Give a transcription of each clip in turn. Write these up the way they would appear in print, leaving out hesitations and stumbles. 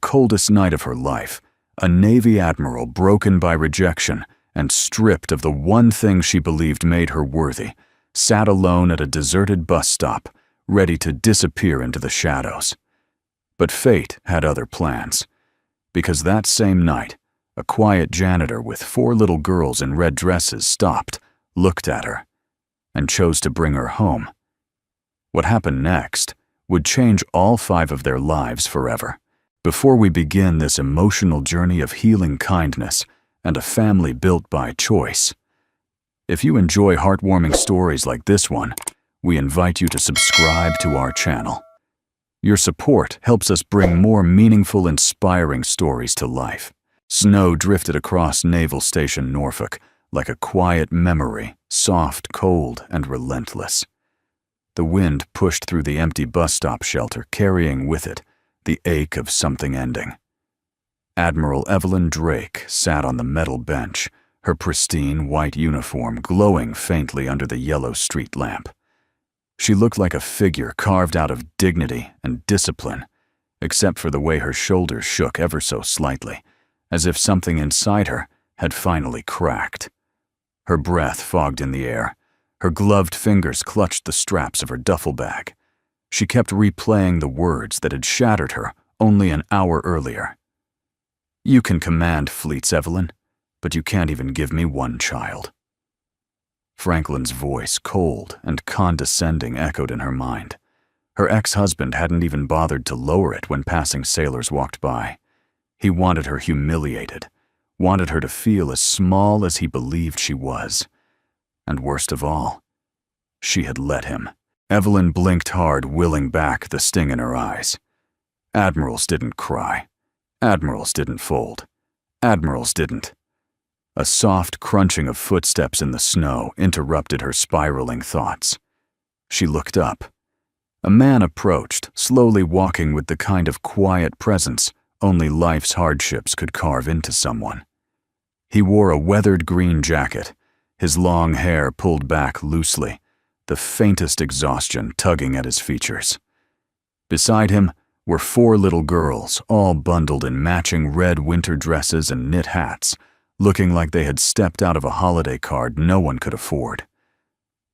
coldest night of her life, a Navy admiral broken by rejection and stripped of the one thing she believed made her worthy, sat alone at a deserted bus stop, ready to disappear into the shadows. But fate had other plans, because that same night, a quiet janitor with 4 little girls in red dresses stopped, looked at her, and chose to bring her home. What happened next would change all 5 of their lives forever. Before we begin this emotional journey of healing kindness and a family built by choice, if you enjoy heartwarming stories like this one, we invite you to subscribe to our channel. Your support helps us bring more meaningful, inspiring stories to life. Snow drifted across Naval Station Norfolk like a quiet memory, soft, cold, and relentless. The wind pushed through the empty bus stop shelter, carrying with it the ache of something ending. Admiral Evelyn Drake sat on the metal bench, her pristine white uniform glowing faintly under the yellow street lamp. She looked like a figure carved out of dignity and discipline, except for the way her shoulders shook ever so slightly, as if something inside her had finally cracked. Her breath fogged in the air. Her gloved fingers clutched the straps of her duffel bag. She kept replaying the words that had shattered her only an hour earlier. "You can command fleets, Evelyn, but you can't even give me one child." Franklin's voice, cold and condescending, echoed in her mind. Her ex-husband hadn't even bothered to lower it when passing sailors walked by. He wanted her humiliated, wanted her to feel as small as he believed she was. And worst of all, she had let him. Evelyn blinked hard, willing back the sting in her eyes. Admirals didn't cry. Admirals didn't fold. Admirals didn't. A soft crunching of footsteps in the snow interrupted her spiraling thoughts. She looked up. A man approached, slowly walking with the kind of quiet presence only life's hardships could carve into someone. He wore a weathered green jacket, his long hair pulled back loosely, the faintest exhaustion tugging at his features. Beside him were 4 little girls, all bundled in matching red winter dresses and knit hats, looking like they had stepped out of a holiday card no one could afford.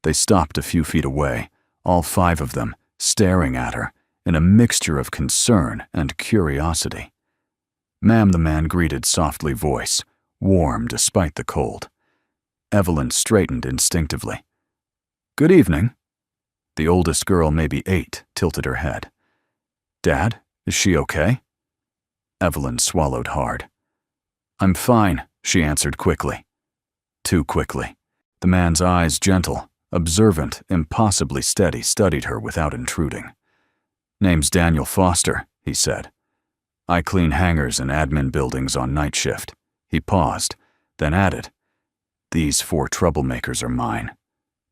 They stopped a few feet away, all 5 of them, staring at her in a mixture of concern and curiosity. "Ma'am," the man greeted, softly voice, warm despite the cold. Evelyn straightened instinctively. "Good evening." The oldest girl, maybe 8, tilted her head. "Dad, is she okay?" Evelyn swallowed hard. "I'm fine," she answered quickly. Too quickly. The man's eyes, gentle, observant, impossibly steady, studied her without intruding. "Name's Daniel Foster," he said. "I clean hangars and admin buildings on night shift." He paused, then added, "These 4 troublemakers are mine."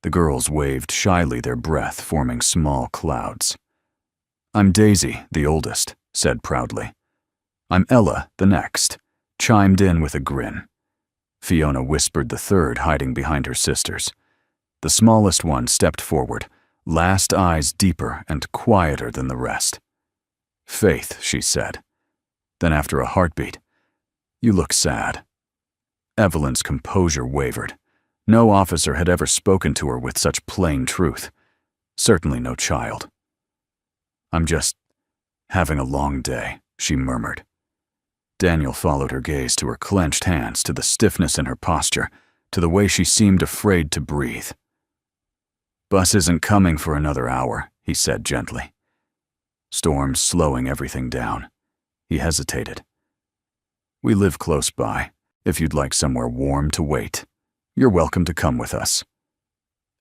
The girls waved shyly, their breath forming small clouds. "I'm Daisy, the oldest," said proudly. "I'm Ella, the next," chimed in with a grin. Fiona whispered, the third, hiding behind her sisters. The smallest one stepped forward, last eyes deeper and quieter than the rest. "Faith," she said. Then after a heartbeat, "You look sad." Evelyn's composure wavered. No officer had ever spoken to her with such plain truth. Certainly no child. "I'm just having a long day," she murmured. Daniel followed her gaze to her clenched hands, to the stiffness in her posture, to the way she seemed afraid to breathe. "Bus isn't coming for another hour," he said gently. "Storm's slowing everything down." He hesitated. "We live close by. If you'd like somewhere warm to wait, you're welcome to come with us."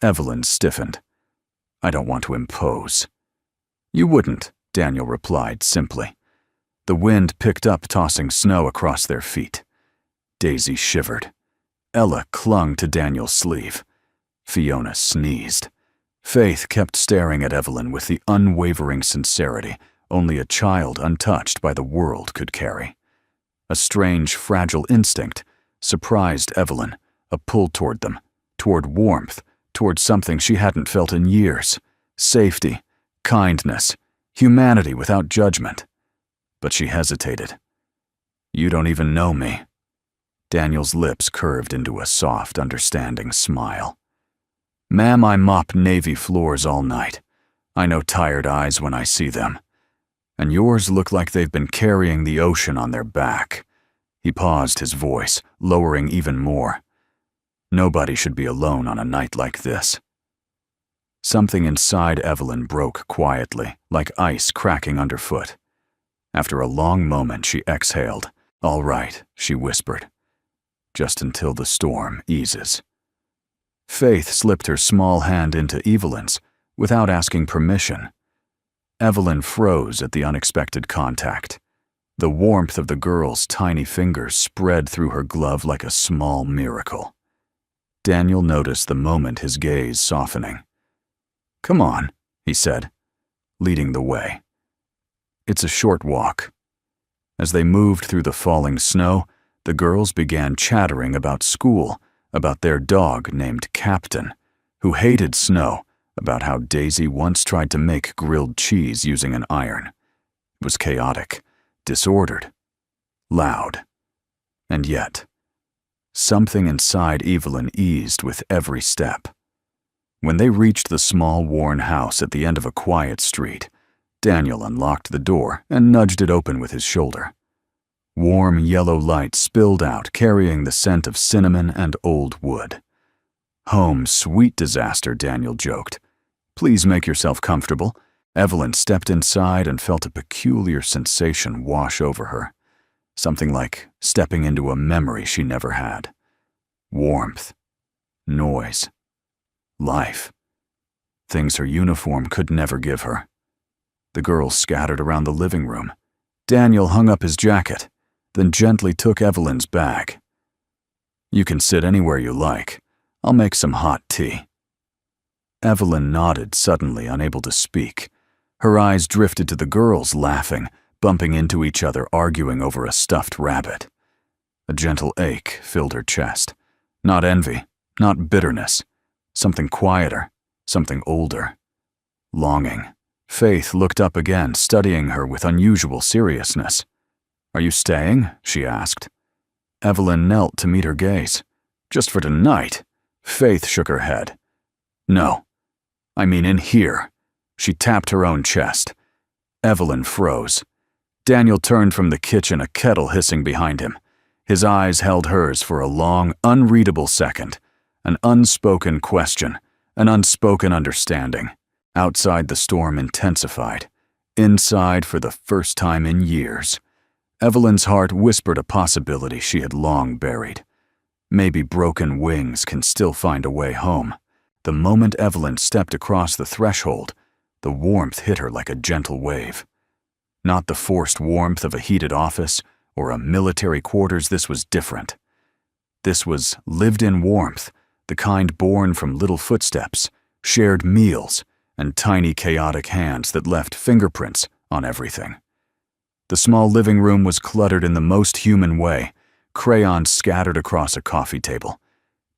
Evelyn stiffened. "I don't want to impose." "You wouldn't," Daniel replied simply. The wind picked up, tossing snow across their feet. Daisy shivered. Ella clung to Daniel's sleeve. Fiona sneezed. Faith kept staring at Evelyn with the unwavering sincerity only a child untouched by the world could carry. A strange, fragile instinct surprised Evelyn, a pull toward them, toward warmth, toward something she hadn't felt in years. Safety, kindness, humanity without judgment. but she hesitated. "You don't even know me." Daniel's lips curved into a soft, understanding smile. "Ma'am, I mop Navy floors all night. I know tired eyes when I see them. And yours look like they've been carrying the ocean on their back." He paused, his voice lowering even more. "Nobody should be alone on a night like this." Something inside Evelyn broke quietly, like ice cracking underfoot. After a long moment, she exhaled. "All right," she whispered. "Just until the storm eases." Faith slipped her small hand into Evelyn's without asking permission. Evelyn froze at the unexpected contact. The warmth of the girl's tiny fingers spread through her glove like a small miracle. Daniel noticed the moment, his gaze softening. "Come on," he said, leading the way. "It's a short walk." As they moved through the falling snow, the girls began chattering about school, about their dog named Captain, who hated snow, about how Daisy once tried to make grilled cheese using an iron. It was chaotic, disordered, loud. And yet, something inside Evelyn eased with every step. When they reached the small, worn house at the end of a quiet street, Daniel unlocked the door and nudged it open with his shoulder. Warm yellow light spilled out, carrying the scent of cinnamon and old wood. "Home, sweet disaster," Daniel joked. "Please make yourself comfortable." Evelyn stepped inside and felt a peculiar sensation wash over her. Something like stepping into a memory she never had. Warmth. Noise. Life. Things her uniform could never give her. The girls scattered around the living room. Daniel hung up his jacket, then gently took Evelyn's bag. "You can sit anywhere you like. I'll make some hot tea." Evelyn nodded, suddenly unable to speak. Her eyes drifted to the girls, laughing, bumping into each other, arguing over a stuffed rabbit. A gentle ache filled her chest. Not envy, not bitterness. Something quieter, something older. Longing. Faith looked up again, studying her with unusual seriousness. "Are you staying?" she asked. Evelyn knelt to meet her gaze. "Just for tonight?" Faith shook her head. "No. I mean in here." She tapped her own chest. Evelyn froze. Daniel turned from the kitchen, a kettle hissing behind him. His eyes held hers for a long, unreadable second. An unspoken question, an unspoken understanding. Outside, the storm intensified. Inside, for the first time in years, Evelyn's heart whispered a possibility she had long buried. Maybe broken wings can still find a way home. The moment Evelyn stepped across the threshold, the warmth hit her like a gentle wave. Not the forced warmth of a heated office or a military quarters. This was different. This was lived-in warmth, the kind born from little footsteps, shared meals, and tiny chaotic hands that left fingerprints on everything. The small living room was cluttered in the most human way, crayons scattered across a coffee table.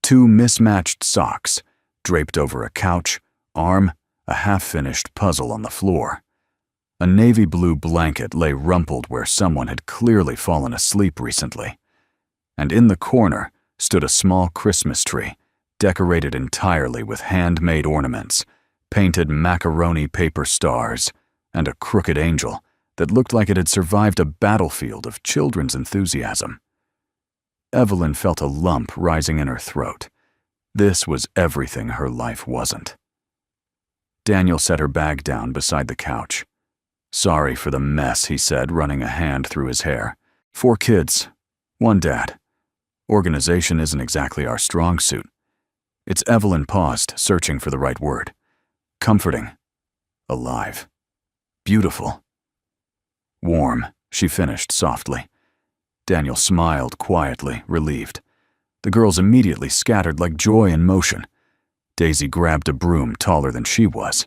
2 mismatched socks draped over a couch, a half-finished puzzle on the floor. A navy blue blanket lay rumpled where someone had clearly fallen asleep recently. And in the corner stood a small Christmas tree, decorated entirely with handmade ornaments, painted macaroni paper stars, and a crooked angel that looked like it had survived a battlefield of children's enthusiasm. Evelyn felt a lump rising in her throat. This was everything her life wasn't. Daniel set her bag down beside the couch. "Sorry for the mess," he said, running a hand through his hair. 4 kids, 1 dad. Organization isn't exactly our strong suit. It's Evelyn paused, searching for the right word. Comforting. Alive. Beautiful. Warm, she finished softly. Daniel smiled quietly, relieved. The girls immediately scattered like joy in motion. Daisy grabbed a broom taller than she was.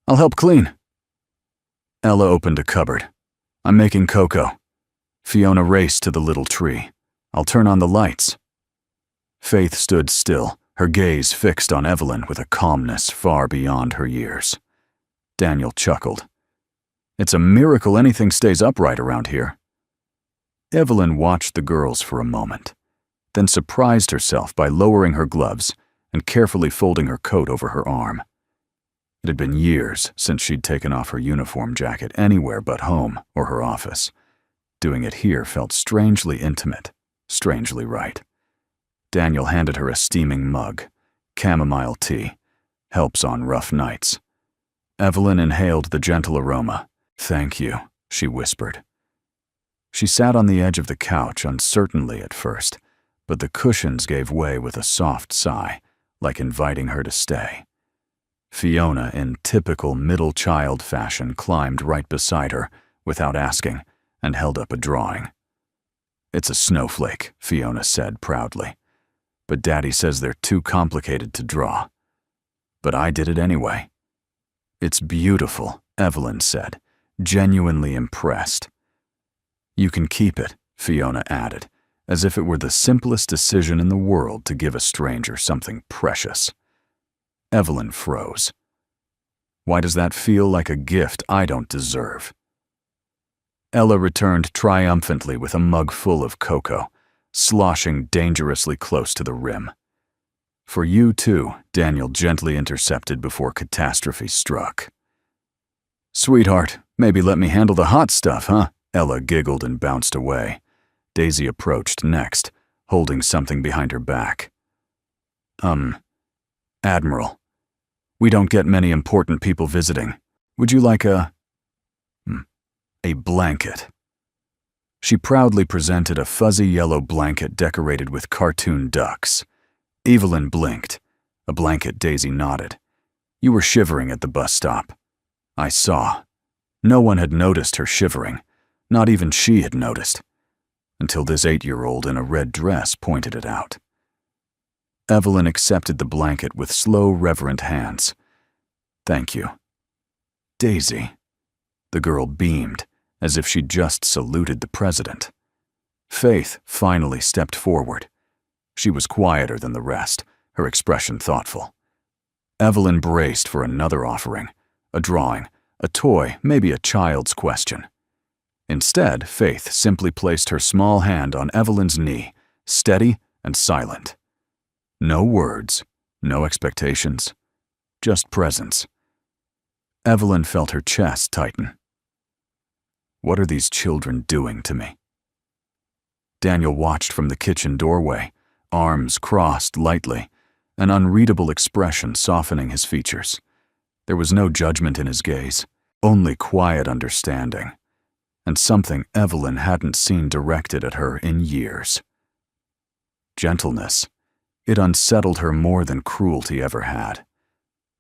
"I'll help clean." Ella opened a cupboard. "I'm making cocoa." Fiona raced to the little tree. "I'll turn on the lights." Faith stood still, her gaze fixed on Evelyn with a calmness far beyond her years. Daniel chuckled. It's a miracle anything stays upright around here." Evelyn watched the girls for a moment, then surprised herself by lowering her gloves and carefully folding her coat over her arm. It had been years since she'd taken off her uniform jacket anywhere but home or her office. Doing it here felt strangely intimate, strangely right. Daniel handed her a steaming mug, chamomile tea, helps on rough nights. Evelyn inhaled the gentle aroma. "Thank you," she whispered. She sat on the edge of the couch uncertainly at first, but the cushions gave way with a soft sigh, like inviting her to stay. Fiona, in typical middle child fashion, climbed right beside her, without asking, and held up a drawing. "It's a snowflake," Fiona said proudly. "But Daddy says they're too complicated to draw. But I did it anyway." "It's beautiful," Evelyn said, genuinely impressed. "You can keep it," Fiona added, as if it were the simplest decision in the world to give a stranger something precious. Evelyn froze. "Why does that feel like a gift I don't deserve?" Ella returned triumphantly with a mug full of cocoa, sloshing dangerously close to the rim. "For you too," Daniel gently intercepted before catastrophe struck. "Sweetheart, maybe let me handle the hot stuff, huh?" Ella giggled and bounced away. Daisy approached next, holding something behind her back. Admiral, we don't get many important people visiting. Would you like a blanket?" She proudly presented a fuzzy yellow blanket decorated with cartoon ducks. Evelyn blinked. A blanket Daisy nodded. "You were shivering at the bus stop." "I saw." No one had noticed her shivering. Not even she had noticed. Until this 8-year-old in a red dress pointed it out. Evelyn accepted the blanket with slow, reverent hands. "Thank you." "Daisy." The girl beamed, as if she'd just saluted the president. Faith finally stepped forward. She was quieter than the rest, her expression thoughtful. Evelyn braced for another offering, a drawing, a toy, maybe a child's question. Instead, Faith simply placed her small hand on Evelyn's knee, steady and silent. No words, no expectations, just presence. Evelyn felt her chest tighten. What are these children doing to me? Daniel watched from the kitchen doorway, arms crossed lightly, an unreadable expression softening his features. There was no judgment in his gaze, only quiet understanding, and something Evelyn hadn't seen directed at her in years. Gentleness. It unsettled her more than cruelty ever had.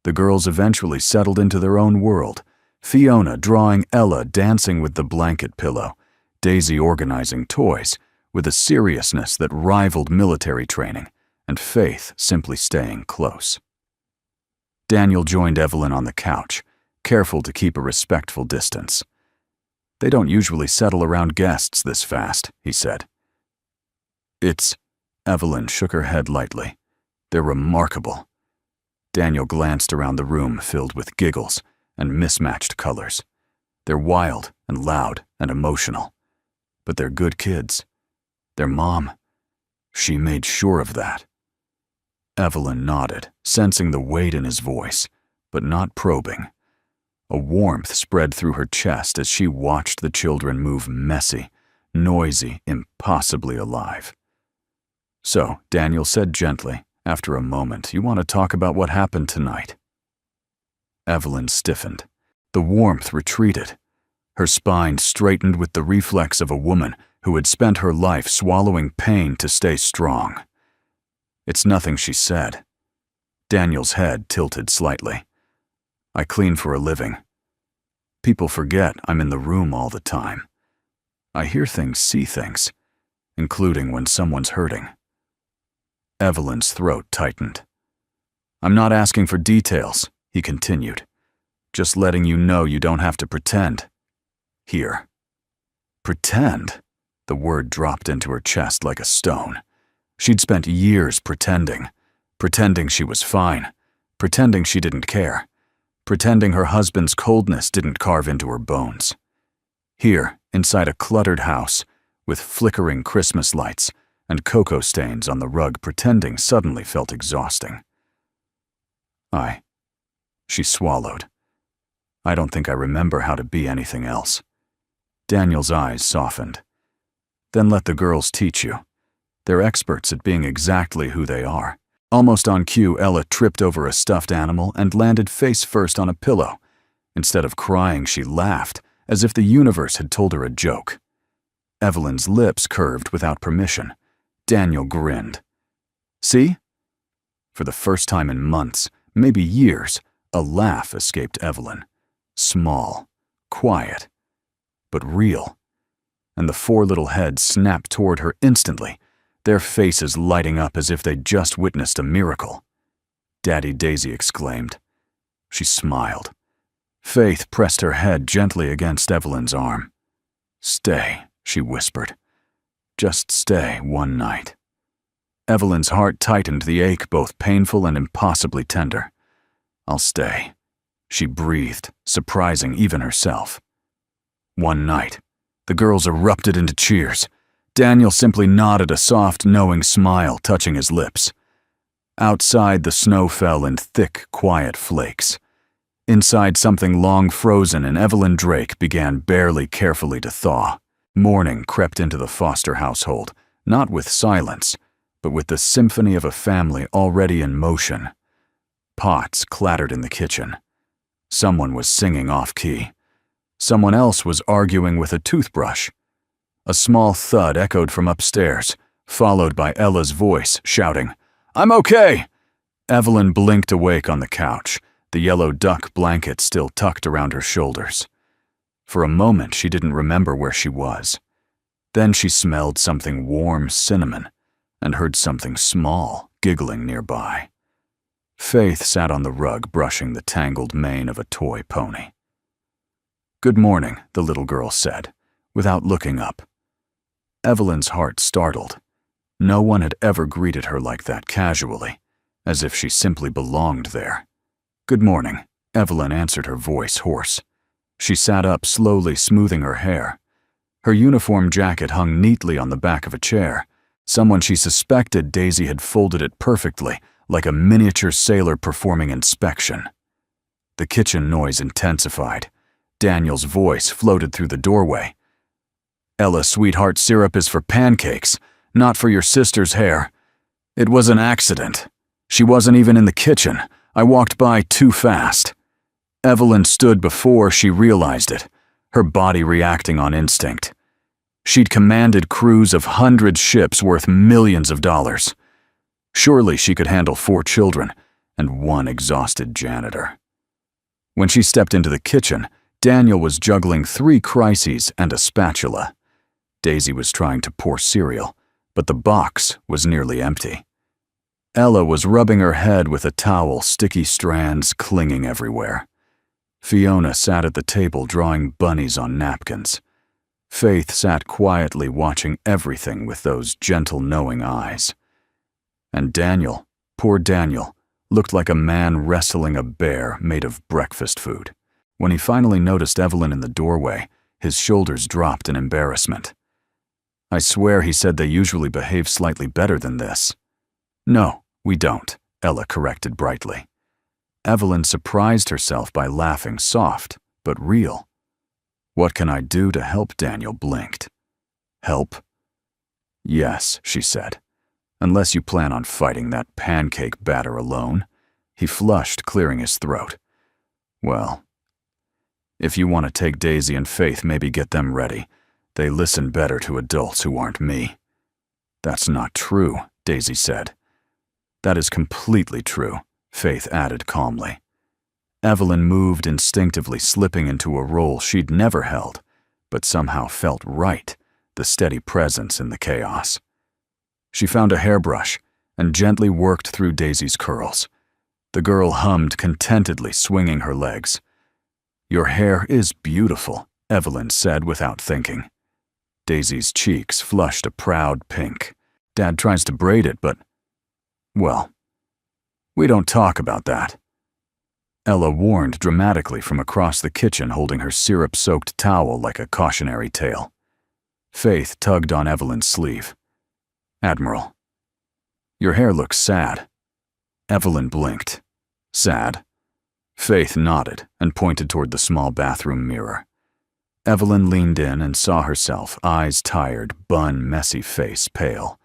The girls eventually settled into their own world, Fiona drawing Ella dancing with the blanket pillow, Daisy organizing toys, with a seriousness that rivaled military training, and Faith simply staying close. Daniel joined Evelyn on the couch, careful to keep a respectful distance. "They don't usually settle around guests this fast," he said. Evelyn shook her head lightly. "They're remarkable." Daniel glanced around the room filled with giggles and mismatched colors. They're wild and loud and emotional, but they're good kids. Their mom, she made sure of that. Evelyn nodded, sensing the weight in his voice, but not probing. A warmth spread through her chest as she watched the children move messy, noisy, impossibly alive. "So," Daniel said gently, after a moment, "you want to talk about what happened tonight?" Evelyn stiffened. The warmth retreated. Her spine straightened with the reflex of a woman who had spent her life swallowing pain to stay strong. "It's nothing," she said. Daniel's head tilted slightly. "I clean for a living. People forget I'm in the room all the time. I hear things, see things, including when someone's hurting." Evelyn's throat tightened. "I'm not asking for details," he continued. "Just letting you know you don't have to pretend. Here." Pretend? The word dropped into her chest like a stone. She'd spent years pretending she was fine, pretending she didn't care, pretending her husband's coldness didn't carve into her bones. Here, inside a cluttered house, with flickering Christmas lights and cocoa stains on the rug, pretending suddenly felt exhausting. She swallowed. I don't think I remember how to be anything else. Daniel's eyes softened. Then let the girls teach you. They're experts at being exactly who they are. Almost on cue, Ella tripped over a stuffed animal and landed face first on a pillow. Instead of crying, she laughed, as if the universe had told her a joke. Evelyn's lips curved without permission. Daniel grinned. See? For the first time in months, maybe years, a laugh escaped Evelyn. Small, quiet, but real. And the four little heads snapped toward her instantly, their faces lighting up as if they'd just witnessed a miracle. Daddy Daisy exclaimed. She smiled. Faith pressed her head gently against Evelyn's arm. Stay, she whispered. Just stay one night. Evelyn's heart tightened, the ache both painful and impossibly tender. I'll stay, she breathed, surprising even herself. One night, the girls erupted into cheers. Daniel simply nodded, a soft, knowing smile touching his lips. Outside, the snow fell in thick, quiet flakes. Inside, something long frozen in Evelyn Drake began barely carefully to thaw. Morning crept into the Foster household, not with silence, but with the symphony of a family already in motion. Pots clattered in the kitchen. Someone was singing off-key. Someone else was arguing with a toothbrush. A small thud echoed from upstairs, followed by Ella's voice shouting, "I'm okay!" Evelyn blinked awake on the couch, the yellow duck blanket still tucked around her shoulders. For a moment, she didn't remember where she was. Then she smelled something warm cinnamon and heard something small giggling nearby. Faith sat on the rug brushing the tangled mane of a toy pony. "Good morning," the little girl said, without looking up. Evelyn's heart startled. No one had ever greeted her like that casually, as if she simply belonged there. "Good morning," Evelyn answered, her voice hoarse. She sat up, slowly smoothing her hair. Her uniform jacket hung neatly on the back of a chair. Someone she suspected Daisy had folded it perfectly, like a miniature sailor performing inspection. The kitchen noise intensified. Daniel's voice floated through the doorway. "Ella, sweetheart, syrup is for pancakes, not for your sister's hair. It was an accident. She wasn't even in the kitchen. I walked by too fast." Evelyn stood before she realized it, her body reacting on instinct. She'd commanded crews of hundreds ships worth millions of dollars. Surely she could handle 4 children and 1 exhausted janitor. When she stepped into the kitchen, Daniel was juggling 3 crises and a spatula. Daisy was trying to pour cereal, but the box was nearly empty. Ella was rubbing her head with a towel, sticky strands clinging everywhere. Fiona sat at the table drawing bunnies on napkins. Faith sat quietly watching everything with those gentle, knowing eyes. And Daniel, poor Daniel, looked like a man wrestling a bear made of breakfast food. When he finally noticed Evelyn in the doorway, his shoulders dropped in embarrassment. "I swear he said they usually behave slightly better than this." "No, we don't," Ella corrected brightly. Evelyn surprised herself by laughing, soft but real. "What can I do to help?" Daniel blinked. "Help?" "Yes," she said. "Unless you plan on fighting that pancake batter alone." He flushed, clearing his throat. "Well, if you want to take Daisy and Faith, maybe get them ready. They listen better to adults who aren't me." "That's not true," Daisy said. "That is completely true," Faith added calmly. Evelyn moved instinctively, slipping into a role she'd never held, but somehow felt right, the steady presence in the chaos. She found a hairbrush and gently worked through Daisy's curls. The girl hummed contentedly, swinging her legs. "Your hair is beautiful," Evelyn said without thinking. Daisy's cheeks flushed a proud pink. "Dad tries to braid it, but, well, we don't talk about that." Ella warned dramatically from across the kitchen, holding her syrup-soaked towel like a cautionary tale. Faith tugged on Evelyn's sleeve. "Admiral, your hair looks sad." Evelyn blinked. "Sad?" Faith nodded and pointed toward the small bathroom mirror. Evelyn leaned in and saw herself, eyes tired, bun, messy face pale.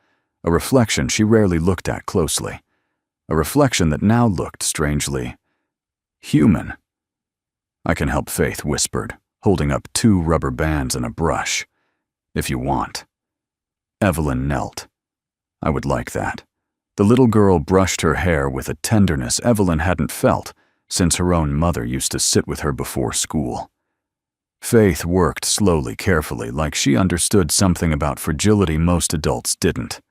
A reflection she rarely looked at closely. A reflection that now looked strangely human. "I can help," Faith whispered, holding up 2 rubber bands and a brush. "If you want." Evelyn knelt. "I would like that." The little girl brushed her hair with a tenderness Evelyn hadn't felt since her own mother used to sit with her before school. Faith worked slowly, carefully, like she understood something about fragility most adults didn't.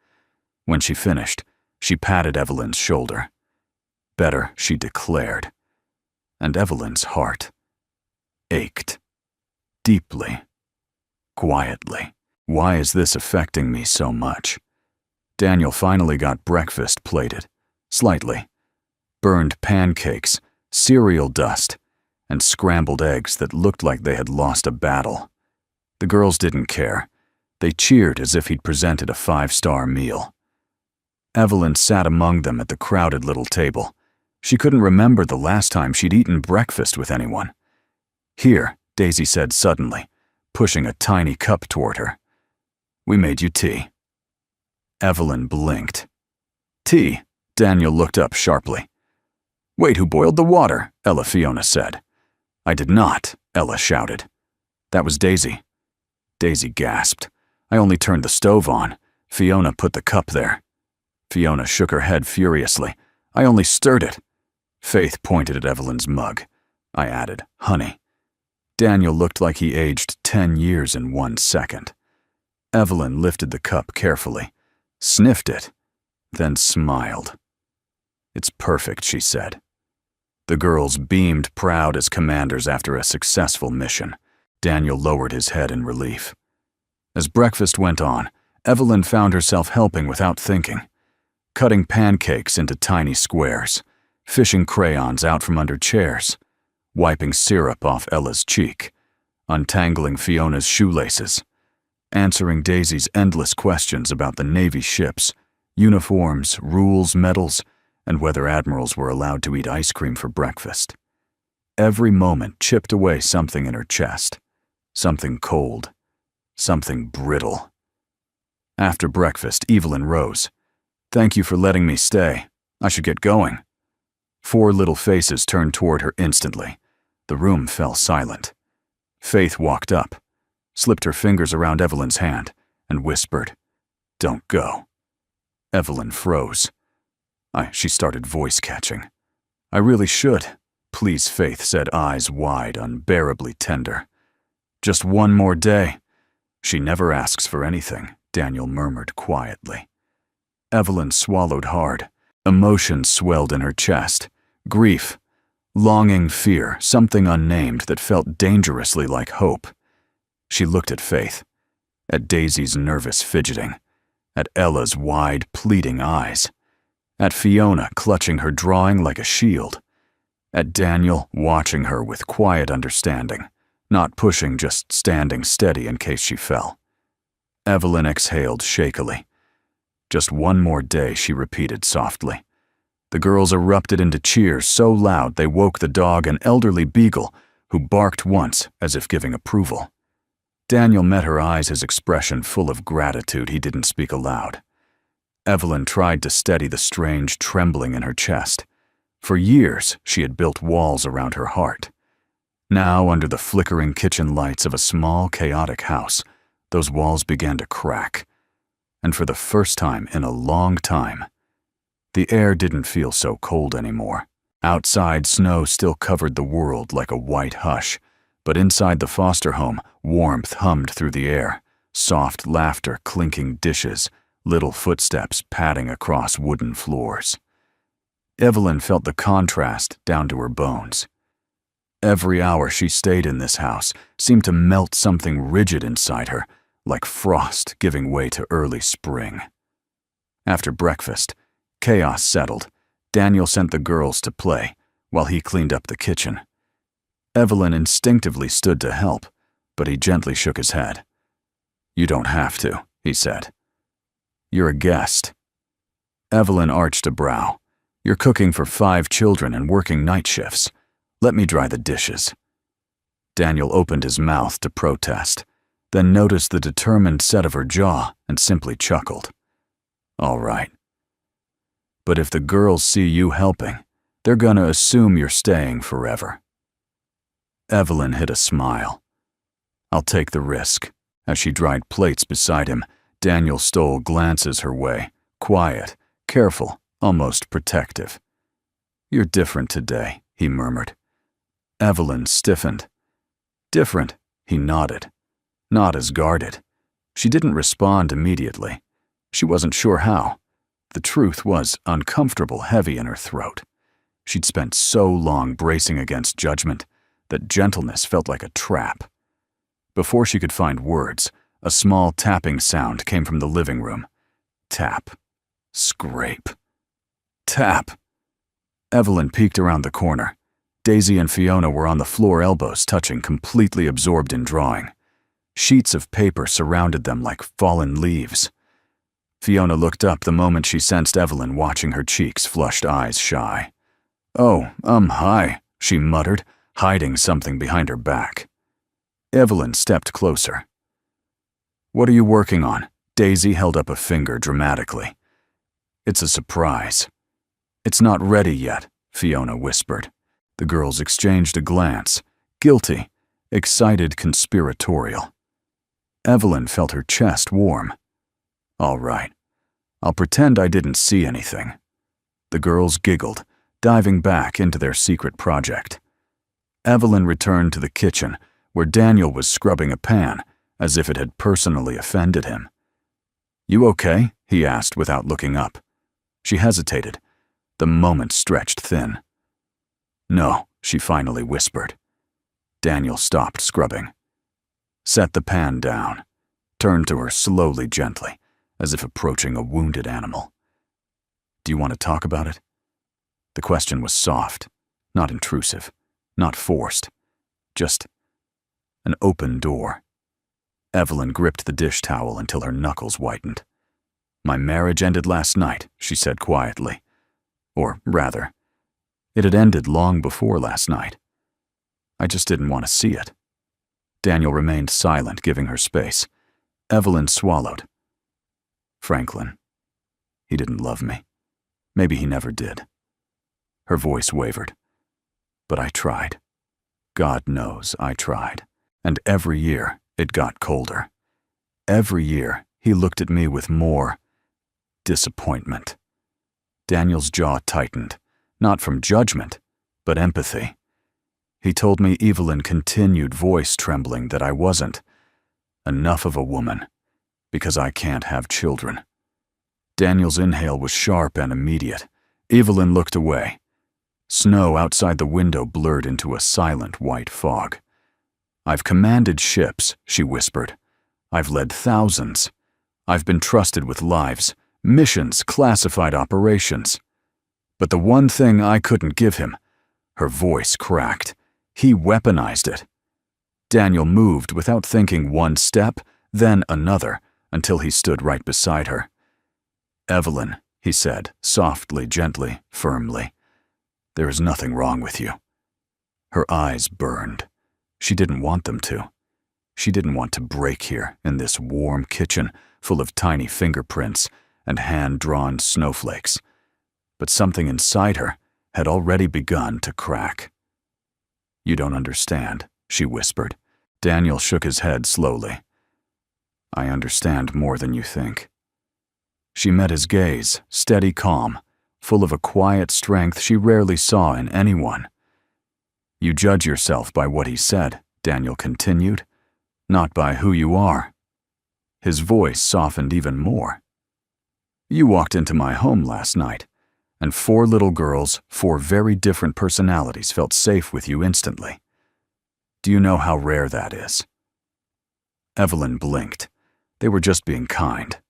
When she finished, she patted Evelyn's shoulder. "Better," she declared. And Evelyn's heart ached. Deeply. Quietly. Why is this affecting me so much? Daniel finally got breakfast plated. Slightly. Burned pancakes, cereal dust, and scrambled eggs that looked like they had lost a battle. The girls didn't care. They cheered as if he'd presented a 5-star meal. Evelyn sat among them at the crowded little table. She couldn't remember the last time she'd eaten breakfast with anyone. "Here," Daisy said suddenly, pushing a tiny cup toward her. "We made you tea." Evelyn blinked. "Tea?" Daniel looked up sharply. "Wait, who boiled the water?" Fiona said. "I did not," Ella shouted. "That was Daisy." Daisy gasped. "I only turned the stove on. Fiona put the cup there." Fiona shook her head furiously. "I only stirred it." Faith pointed at Evelyn's mug. I added, "Honey." Daniel looked like he aged 10 years in 1 second. Evelyn lifted the cup carefully, sniffed it, then smiled. "It's perfect," she said. The girls beamed, proud as commanders after a successful mission. Daniel lowered his head in relief. As breakfast went on, Evelyn found herself helping without thinking, cutting pancakes into tiny squares, fishing crayons out from under chairs, wiping syrup off Ella's cheek, untangling Fiona's shoelaces, answering Daisy's endless questions about the Navy ships, uniforms, rules, medals, and whether admirals were allowed to eat ice cream for breakfast. Every moment chipped away something in her chest, something cold, something brittle. After breakfast, Evelyn rose. "Thank you for letting me stay. I should get going." 4 little faces turned toward her instantly. The room fell silent. Faith walked up, slipped her fingers around Evelyn's hand, and whispered, "Don't go." Evelyn froze. She started voice-catching. "I really should." "Please," Faith said, eyes wide, unbearably tender. "Just 1 more day." "She never asks for anything," Daniel murmured quietly. Evelyn swallowed hard. Emotion swelled in her chest. Grief, longing, fear, something unnamed that felt dangerously like hope. She looked at Faith, at Daisy's nervous fidgeting, at Ella's wide, pleading eyes, at Fiona clutching her drawing like a shield, at Daniel watching her with quiet understanding, not pushing, just standing steady in case she fell. Evelyn exhaled shakily. "Just 1 more day," she repeated softly. The girls erupted into cheers so loud they woke the dog, an elderly beagle, who barked once as if giving approval. Daniel met her eyes, his expression full of gratitude. He didn't speak aloud. Evelyn tried to steady the strange trembling in her chest. For years, she had built walls around her heart. Now, under the flickering kitchen lights of a small, chaotic house, those walls began to crack. And for the first time in a long time, the air didn't feel so cold anymore. Outside, snow still covered the world like a white hush, but inside the foster home, warmth hummed through the air, soft laughter, clinking dishes, little footsteps padding across wooden floors. Evelyn felt the contrast down to her bones. Every hour she stayed in this house seemed to melt something rigid inside her, like frost giving way to early spring. After breakfast, chaos settled. Daniel sent the girls to play, while he cleaned up the kitchen. Evelyn instinctively stood to help, but he gently shook his head. "You don't have to," he said. "You're a guest." Evelyn arched a brow. "You're cooking for 5 children and working night shifts. Let me dry the dishes." Daniel opened his mouth to protest, then noticed the determined set of her jaw and simply chuckled. "All right. But if the girls see you helping, they're gonna assume you're staying forever." Evelyn hid a smile. "I'll take the risk." As she dried plates beside him, Daniel stole glances her way, quiet, careful, almost protective. "You're different today," he murmured. Evelyn stiffened. "Different," he nodded. Not as guarded. She didn't respond immediately. She wasn't sure how. The truth was uncomfortable, heavy in her throat. She'd spent so long bracing against judgment that gentleness felt like a trap. Before she could find words, a small tapping sound came from the living room. Tap. Scrape. Tap. Evelyn peeked around the corner. Daisy and Fiona were on the floor, elbows touching, completely absorbed in drawing. Sheets of paper surrounded them like fallen leaves. Fiona looked up the moment she sensed Evelyn, watching her cheeks, flushed eyes shy. "Oh, hi," she muttered, hiding something behind her back. Evelyn stepped closer. "What are you working on?" Daisy held up a finger dramatically. "It's a surprise." "It's not ready yet," Fiona whispered. The girls exchanged a glance, guilty, excited, conspiratorial. Evelyn felt her chest warm. "All right. I'll pretend I didn't see anything." The girls giggled, diving back into their secret project. Evelyn returned to the kitchen, where Daniel was scrubbing a pan, as if it had personally offended him. "You okay?" he asked without looking up. She hesitated. The moment stretched thin. "No," she finally whispered. Daniel stopped scrubbing. Set the pan down. Turned to her slowly, gently, as if approaching a wounded animal. "Do you want to talk about it?" The question was soft, not intrusive, not forced. Just an open door. Evelyn gripped the dish towel until her knuckles whitened. "My marriage ended last night," she said quietly. Or rather, it had ended long before last night. I just didn't want to see it. Daniel remained silent, giving her space. Evelyn swallowed. "Franklin. He didn't love me. Maybe he never did." Her voice wavered. "But I tried. God knows I tried. And every year, it got colder. Every year, he looked at me with more disappointment." Daniel's jaw tightened, not from judgment, but empathy. He told me, Evelyn continued, voice trembling, that I wasn't enough of a woman, because I can't have children. Daniel's inhale was sharp and immediate. Evelyn looked away. Snow outside the window blurred into a silent white fog. "I've commanded ships," she whispered. "I've led thousands. I've been trusted with lives, missions, classified operations. But the one thing I couldn't give him," her voice cracked, "he weaponized it." Daniel moved without thinking, one step, then another, until he stood right beside her. "Evelyn," he said, softly, gently, firmly, "there is nothing wrong with you." Her eyes burned. She didn't want them to. She didn't want to break here in this warm kitchen full of tiny fingerprints and hand-drawn snowflakes. But something inside her had already begun to crack. "You don't understand," she whispered. Daniel shook his head slowly. "I understand more than you think." She met his gaze, steady, calm, full of a quiet strength she rarely saw in anyone. "You judge yourself by what he said," Daniel continued, "not by who you are." His voice softened even more. "You walked into my home last night, and 4 little girls, 4 very different personalities, felt safe with you instantly. Do you know how rare that is?" Evelyn blinked. They were just being kind.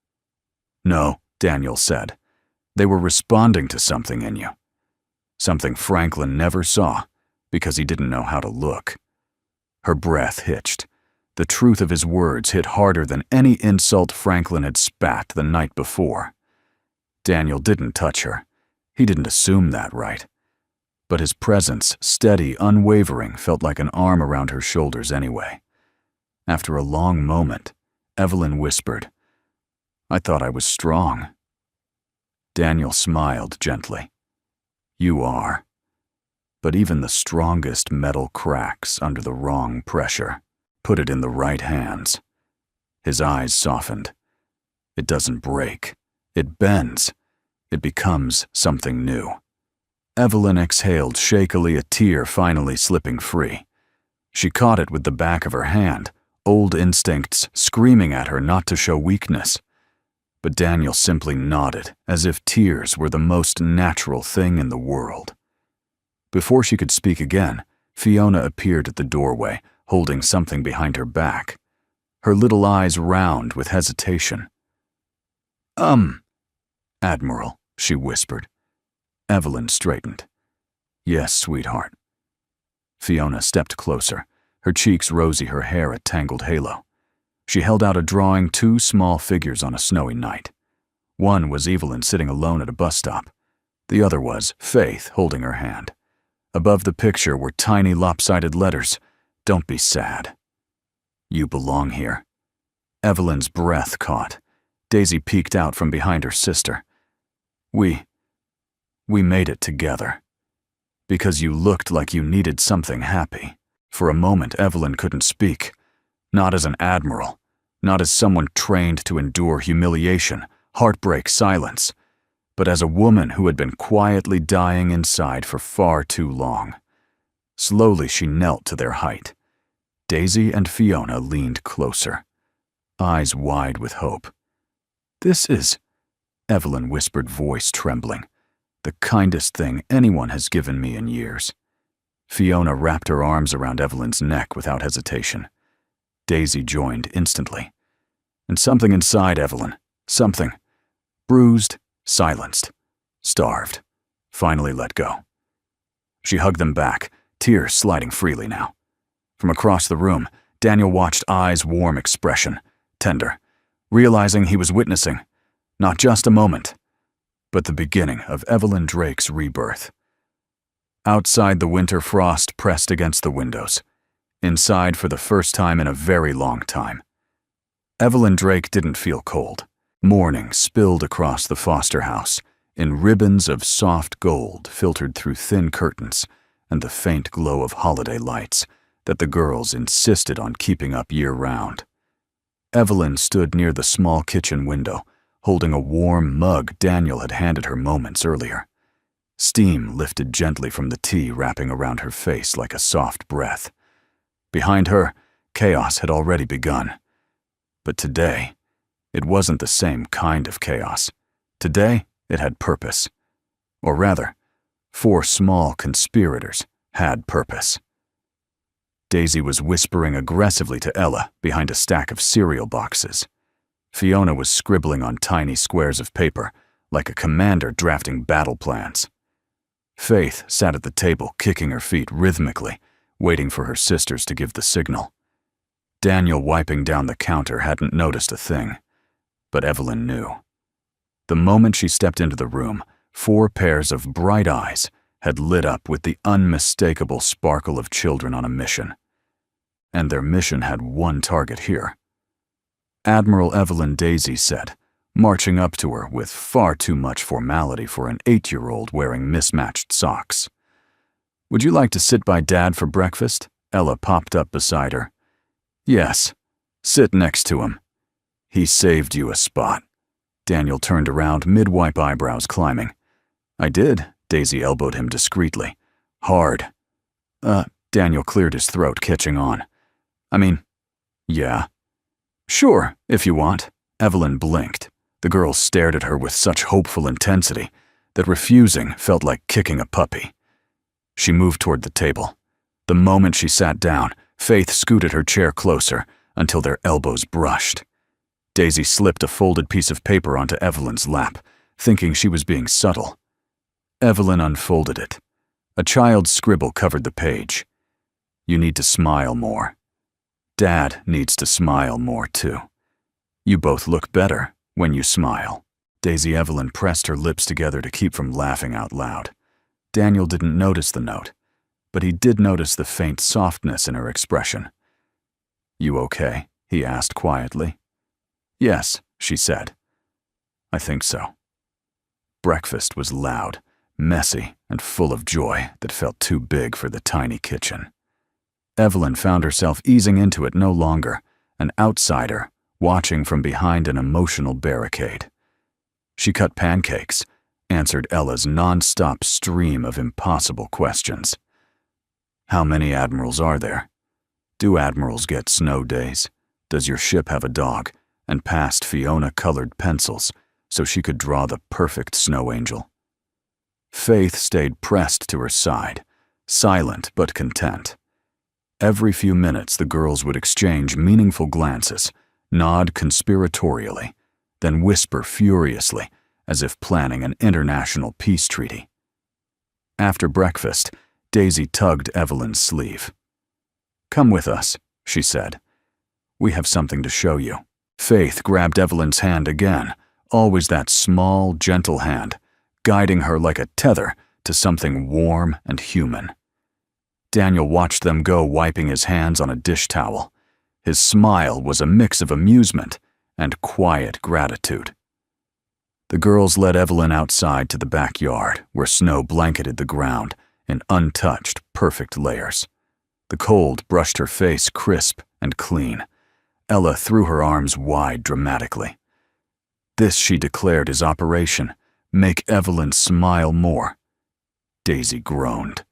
"No," Daniel said. "They were responding to something in you." something Franklin never saw because he didn't know how to look. Her breath hitched. The truth of his words hit harder than any insult Franklin had spat the night before. Daniel didn't touch her. He didn't assume that, right? But his presence, steady, unwavering, felt like an arm around her shoulders anyway. After a long moment, Evelyn whispered, "I thought I was strong." Daniel smiled gently. "You are. But even the strongest metal cracks under the wrong pressure. Put it in the right hands." His eyes softened. "It doesn't break. It bends. It becomes something new." Evelyn exhaled shakily, a tear finally slipping free. She caught it with the back of her hand, old instincts screaming at her not to show weakness. But Daniel simply nodded, as if tears were the most natural thing in the world. Before she could speak again, Fiona appeared at the doorway, holding something behind her back, her little eyes round with hesitation. Admiral," she whispered. Evelyn straightened. "Yes, sweetheart." Fiona stepped closer, her cheeks rosy, her hair a tangled halo. She held out a drawing, two small figures on a snowy night. One was Evelyn sitting alone at a bus stop. The other was Faith holding her hand. Above the picture were tiny lopsided letters, "Don't be sad. You belong here." Evelyn's breath caught. Daisy peeked out from behind her sister. We made it together. Because you looked like you needed something happy." For a moment, Evelyn couldn't speak. Not as an admiral, not as someone trained to endure humiliation, heartbreak, silence, but as a woman who had been quietly dying inside for far too long. Slowly, she knelt to their height. Daisy and Fiona leaned closer, eyes wide with hope. "This is," Evelyn whispered, voice trembling, "the kindest thing anyone has given me in years." Fiona wrapped her arms around Evelyn's neck without hesitation. Daisy joined instantly. And something inside Evelyn, something, bruised, silenced, starved, finally let go. She hugged them back, tears sliding freely now. From across the room, Daniel watched eyes warm expression, tender, realizing he was witnessing, not just a moment, but the beginning of Evelyn Drake's rebirth. Outside, the winter frost pressed against the windows. Inside, for the first time in a very long time. Evelyn Drake didn't feel cold. Morning spilled across the Foster house, in ribbons of soft gold filtered through thin curtains and the faint glow of holiday lights that the girls insisted on keeping up year-round. Evelyn stood near the small kitchen window, holding a warm mug Daniel had handed her moments earlier. Steam lifted gently from the tea wrapping around her face like a soft breath. Behind her, chaos had already begun. But today, it wasn't the same kind of chaos. Today, it had purpose. Or rather, 4 small conspirators had purpose. Daisy was whispering aggressively to Ella behind a stack of cereal boxes. Fiona was scribbling on tiny squares of paper, like a commander drafting battle plans. Faith sat at the table, kicking her feet rhythmically, waiting for her sisters to give the signal. Daniel, wiping down the counter, hadn't noticed a thing. But Evelyn knew. The moment she stepped into the room, 4 pairs of bright eyes had lit up with the unmistakable sparkle of children on a mission. And their mission had one target here. Admiral Evelyn, Daisy said, marching up to her with far too much formality for an 8-year-old wearing mismatched socks. "Would you like to sit by Dad for breakfast?" Ella popped up beside her. "Yes, sit next to him. He saved you a spot." Daniel turned around, mid-wipe, eyebrows climbing. "I did," Daisy elbowed him discreetly. "Hard." Daniel cleared his throat, catching on. Yeah. "Sure, if you want." Evelyn blinked. The girl stared at her with such hopeful intensity that refusing felt like kicking a puppy. She moved toward the table. The moment she sat down, Faith scooted her chair closer until their elbows brushed. Daisy slipped a folded piece of paper onto Evelyn's lap, thinking she was being subtle. Evelyn unfolded it, A child's scribble covered the page. You need to smile more. Dad needs to smile more too. You both look better when you smile. Daisy Evelyn pressed her lips together to keep from laughing out loud. Daniel didn't notice the note, but he did notice the faint softness in her expression. You okay? He asked quietly. Yes, she said. I think so. Breakfast was loud, messy, and full of joy that felt too big for the tiny kitchen. Evelyn found herself easing into it no longer, an outsider, watching from behind an emotional barricade. She cut pancakes, answered Ella's non-stop stream of impossible questions. How many admirals are there? Do admirals get snow days? Does your ship have a dog? And passed Fiona-colored pencils so she could draw the perfect snow angel. Faith stayed pressed to her side, silent but content. Every few minutes the girls would exchange meaningful glances, nod conspiratorially, then whisper furiously, as if planning an international peace treaty. After breakfast, Daisy tugged Evelyn's sleeve. Come with us, she said. We have something to show you. Faith grabbed Evelyn's hand again, always that small, gentle hand, guiding her like a tether to something warm and human. Daniel watched them go, wiping his hands on a dish towel. His smile was a mix of amusement and quiet gratitude. The girls led Evelyn outside to the backyard, where snow blanketed the ground in untouched, perfect layers. The cold brushed her face crisp and clean. Ella threw her arms wide dramatically. This, she declared, is Operation Make Evelyn Smile More. Daisy groaned.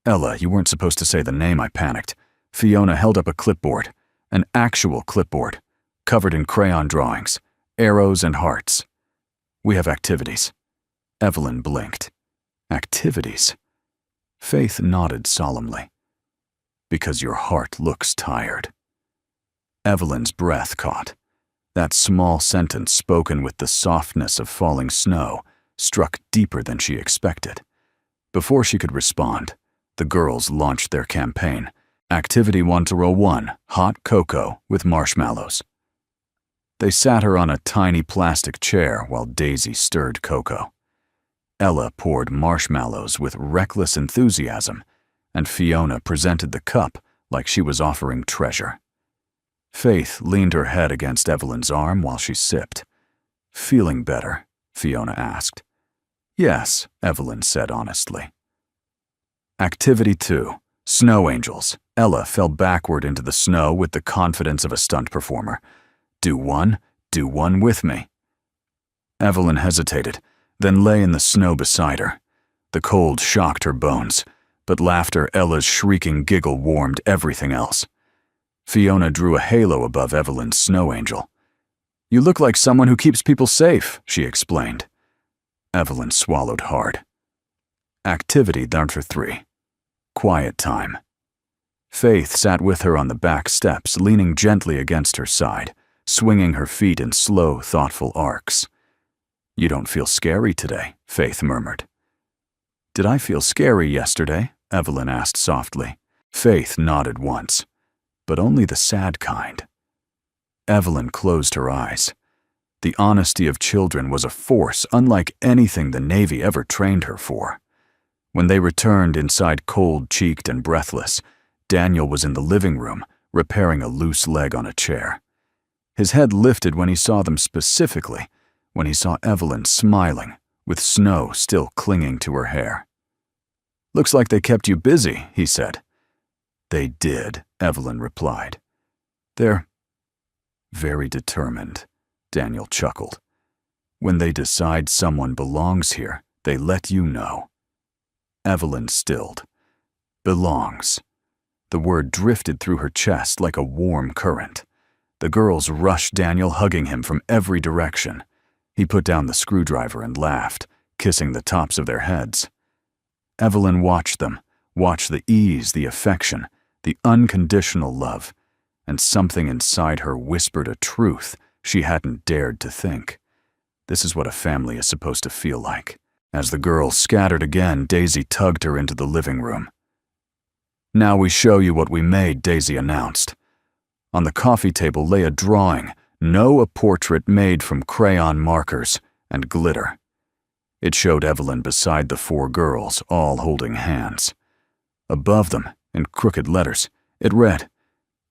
Ella, you weren't supposed to say the name, I panicked. Fiona held up a clipboard, an actual clipboard, covered in crayon drawings, arrows and hearts. We have activities. Evelyn blinked. Activities? Faith nodded solemnly. Because your heart looks tired. Evelyn's breath caught. That small sentence, spoken with the softness of falling snow, struck deeper than she expected. Before she could respond, the girls launched their campaign. Activity 101, hot cocoa with marshmallows. They sat her on a tiny plastic chair while Daisy stirred cocoa. Ella poured marshmallows with reckless enthusiasm, and Fiona presented the cup like she was offering treasure. Faith leaned her head against Evelyn's arm while she sipped. Feeling better? Fiona asked. Yes, Evelyn said honestly. Activity 2, Snow Angels. Ella fell backward into the snow with the confidence of a stunt performer. Do one with me. Evelyn hesitated, then lay in the snow beside her. The cold shocked her bones, but laughter, Ella's shrieking giggle warmed everything else. Fiona drew a halo above Evelyn's snow angel. You look like someone who keeps people safe, she explained. Evelyn swallowed hard. Activity number 3. Quiet time. Faith sat with her on the back steps, leaning gently against her side, swinging her feet in slow, thoughtful arcs. You don't feel scary today, Faith murmured. Did I feel scary yesterday? Evelyn asked softly. Faith nodded once, but only the sad kind. Evelyn closed her eyes. The honesty of children was a force unlike anything the Navy ever trained her for. When they returned inside cold-cheeked and breathless, Daniel was in the living room, repairing a loose leg on a chair. His head lifted when he saw them, specifically when he saw Evelyn smiling, with snow still clinging to her hair. Looks like they kept you busy, he said. They did, Evelyn replied. They're very determined, Daniel chuckled. When they decide someone belongs here, they let you know. Evelyn stilled. Belongs. The word drifted through her chest like a warm current. The girls rushed Daniel, hugging him from every direction. He put down the screwdriver and laughed, kissing the tops of their heads. Evelyn watched them, watched the ease, the affection, the unconditional love, and something inside her whispered a truth she hadn't dared to think. This is what a family is supposed to feel like. As the girls scattered again, Daisy tugged her into the living room. "Now we show you what we made," Daisy announced. On the coffee table lay a drawing, a portrait made from crayon markers and glitter. It showed Evelyn beside the 4 girls, all holding hands. Above them, in crooked letters, it read,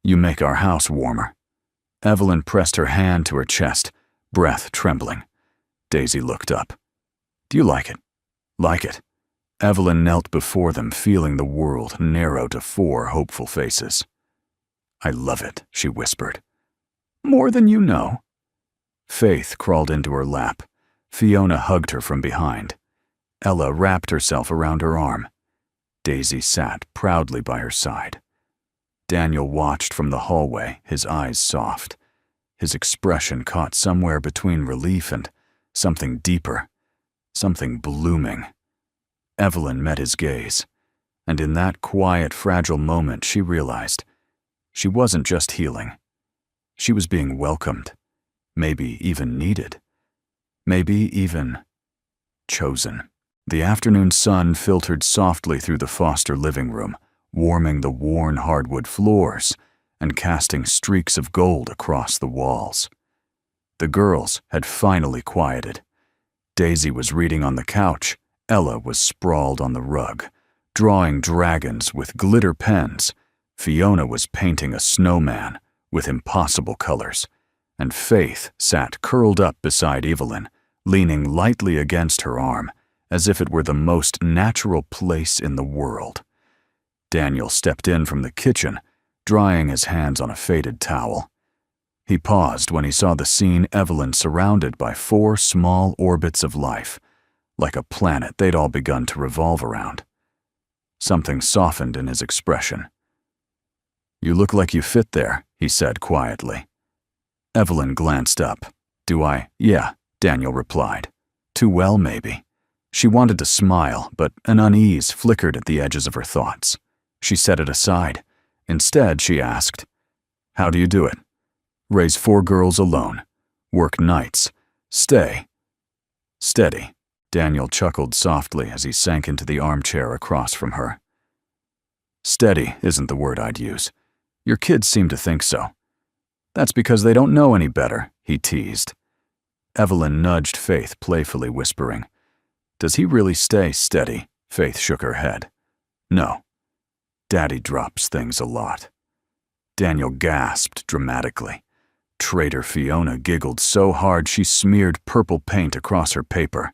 "You make our house warmer." Evelyn pressed her hand to her chest, breath trembling. Daisy looked up. "Do you like it?" "Like it." Evelyn knelt before them, feeling the world narrow to 4 hopeful faces. "I love it," she whispered. "More than you know." Faith crawled into her lap. Fiona hugged her from behind. Ella wrapped herself around her arm. Daisy sat proudly by her side. Daniel watched from the hallway, his eyes soft. His expression caught somewhere between relief and something deeper, something blooming. Evelyn met his gaze, and in that quiet, fragile moment she realized she wasn't just healing. She was being welcomed, maybe even needed, maybe even chosen. The afternoon sun filtered softly through the Foster living room, warming the worn hardwood floors and casting streaks of gold across the walls. The girls had finally quieted. Daisy was reading on the couch. Ella was sprawled on the rug, drawing dragons with glitter pens. Fiona was painting a snowman with impossible colors, and Faith sat curled up beside Evelyn, leaning lightly against her arm, as if it were the most natural place in the world. Daniel stepped in from the kitchen, drying his hands on a faded towel. He paused when he saw the scene Evelyn surrounded by 4 small orbits of life, like a planet they'd all begun to revolve around. Something softened in his expression. "You look like you fit there," he said quietly. Evelyn glanced up. "Do I?" "Yeah," Daniel replied. "Too well, maybe." She wanted to smile, but an unease flickered at the edges of her thoughts. She set it aside. Instead, she asked, "How do you do it? Raise 4 girls alone. Work nights. Stay. Steady." Daniel chuckled softly as he sank into the armchair across from her. "Steady isn't the word I'd use. Your kids seem to think so." "That's because they don't know any better," he teased. Evelyn nudged Faith playfully, whispering, "Does he really stay steady?" Faith shook her head. "No. Daddy drops things a lot." Daniel gasped dramatically. Traitor Fiona giggled so hard she smeared purple paint across her paper.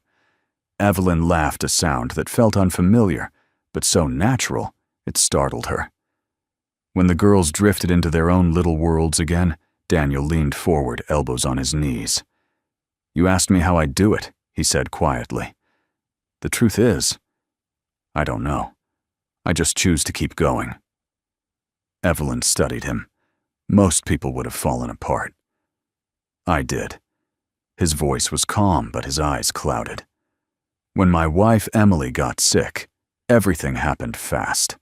Evelyn laughed a sound that felt unfamiliar, but so natural it startled her. When the girls drifted into their own little worlds again, Daniel leaned forward, elbows on his knees. "You asked me how I do it," he said quietly. "The truth is, I don't know. I just choose to keep going." Evelyn studied him. Most people would have fallen apart. I did. His voice was calm, but his eyes clouded. When my wife Emily got sick, everything happened fast.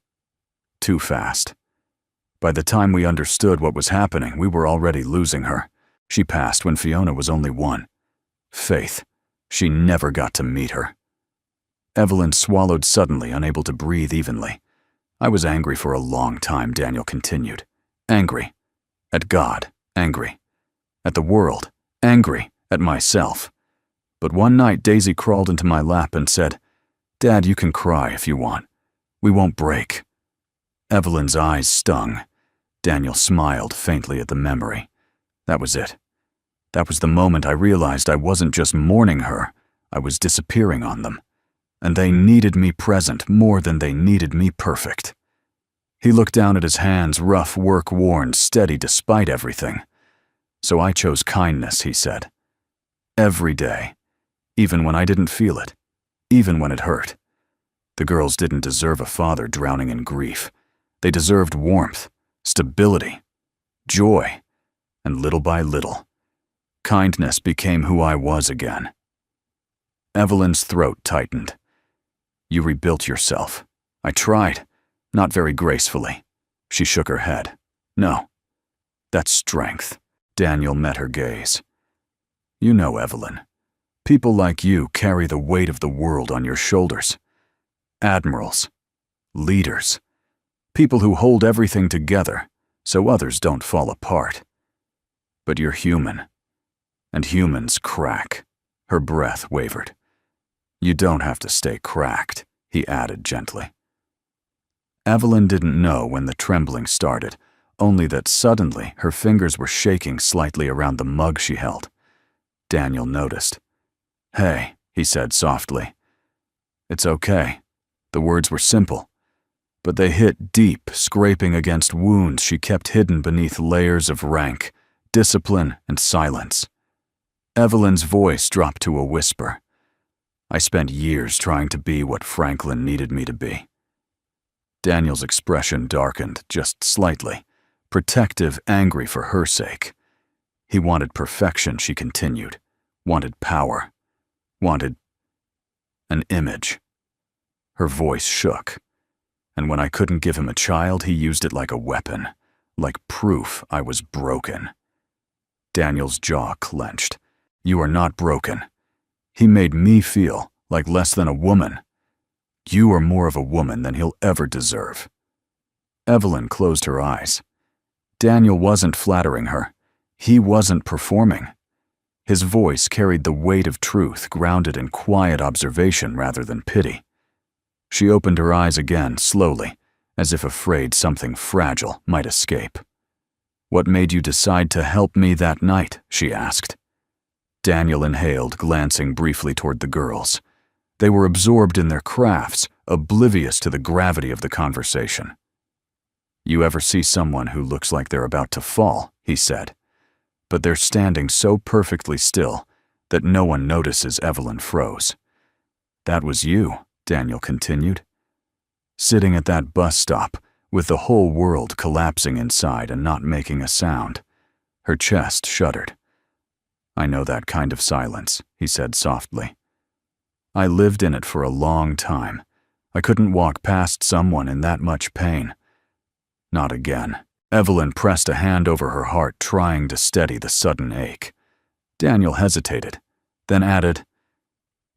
Too fast. By the time we understood what was happening, we were already losing her. She passed when Fiona was only 1. Faith. She never got to meet her. Evelyn swallowed suddenly, unable to breathe evenly. "I was angry for a long time," Daniel continued. "Angry. At God. Angry. At the world. Angry. At myself. But one night Daisy crawled into my lap and said, 'Dad, you can cry if you want. We won't break.'" Evelyn's eyes stung. Daniel smiled faintly at the memory. That was it. That was the moment I realized I wasn't just mourning her, I was disappearing on them. And they needed me present more than they needed me perfect. He looked down at his hands, rough, work-worn, steady despite everything. "So I chose kindness," he said. "Every day. Even when I didn't feel it. Even when it hurt. The girls didn't deserve a father drowning in grief. They deserved warmth, stability, joy, and little by little, kindness became who I was again." Evelyn's throat tightened. "You rebuilt yourself." "I tried. Not very gracefully." She shook her head. "No. That's strength." Daniel met her gaze. "You know, Evelyn, People like you carry the weight of the world on your shoulders. Admirals. Leaders. People who hold everything together so others don't fall apart. But you're human. And humans crack. Her breath wavered. You don't have to stay cracked, he added gently. Evelyn didn't know when the trembling started, only that suddenly her fingers were shaking slightly around the mug she held. Daniel noticed. "Hey," he said softly. "It's okay." The words were simple, but they hit deep, scraping against wounds she kept hidden beneath layers of rank, discipline, and silence. Evelyn's voice dropped to a whisper. "I spent years trying to be what Franklin needed me to be." Daniel's expression darkened just slightly, protective, angry for her sake. He wanted perfection, she continued, wanted power, wanted an image. Her voice shook, and when I couldn't give him a child, he used it like a weapon, like proof I was broken. Daniel's jaw clenched. "You are not broken. He made me feel like less than a woman. You are more of a woman than he'll ever deserve." Evelyn closed her eyes. Daniel wasn't flattering her. He wasn't performing. His voice carried the weight of truth, grounded in quiet observation rather than pity. She opened her eyes again, slowly, as if afraid something fragile might escape. "What made you decide to help me that night?" she asked. Daniel inhaled, glancing briefly toward the girls. They were absorbed in their crafts, oblivious to the gravity of the conversation. "You ever see someone who looks like they're about to fall?" he said. But they're standing so perfectly still that no one notices. Evelyn froze. "That was you," Daniel continued. "Sitting at that bus stop, with the whole world collapsing inside and not making a sound." Her chest shuddered. "I know that kind of silence," he said softly. "I lived in it for a long time. I couldn't walk past someone in that much pain. Not again." Evelyn pressed a hand over her heart, trying to steady the sudden ache. Daniel hesitated, then added,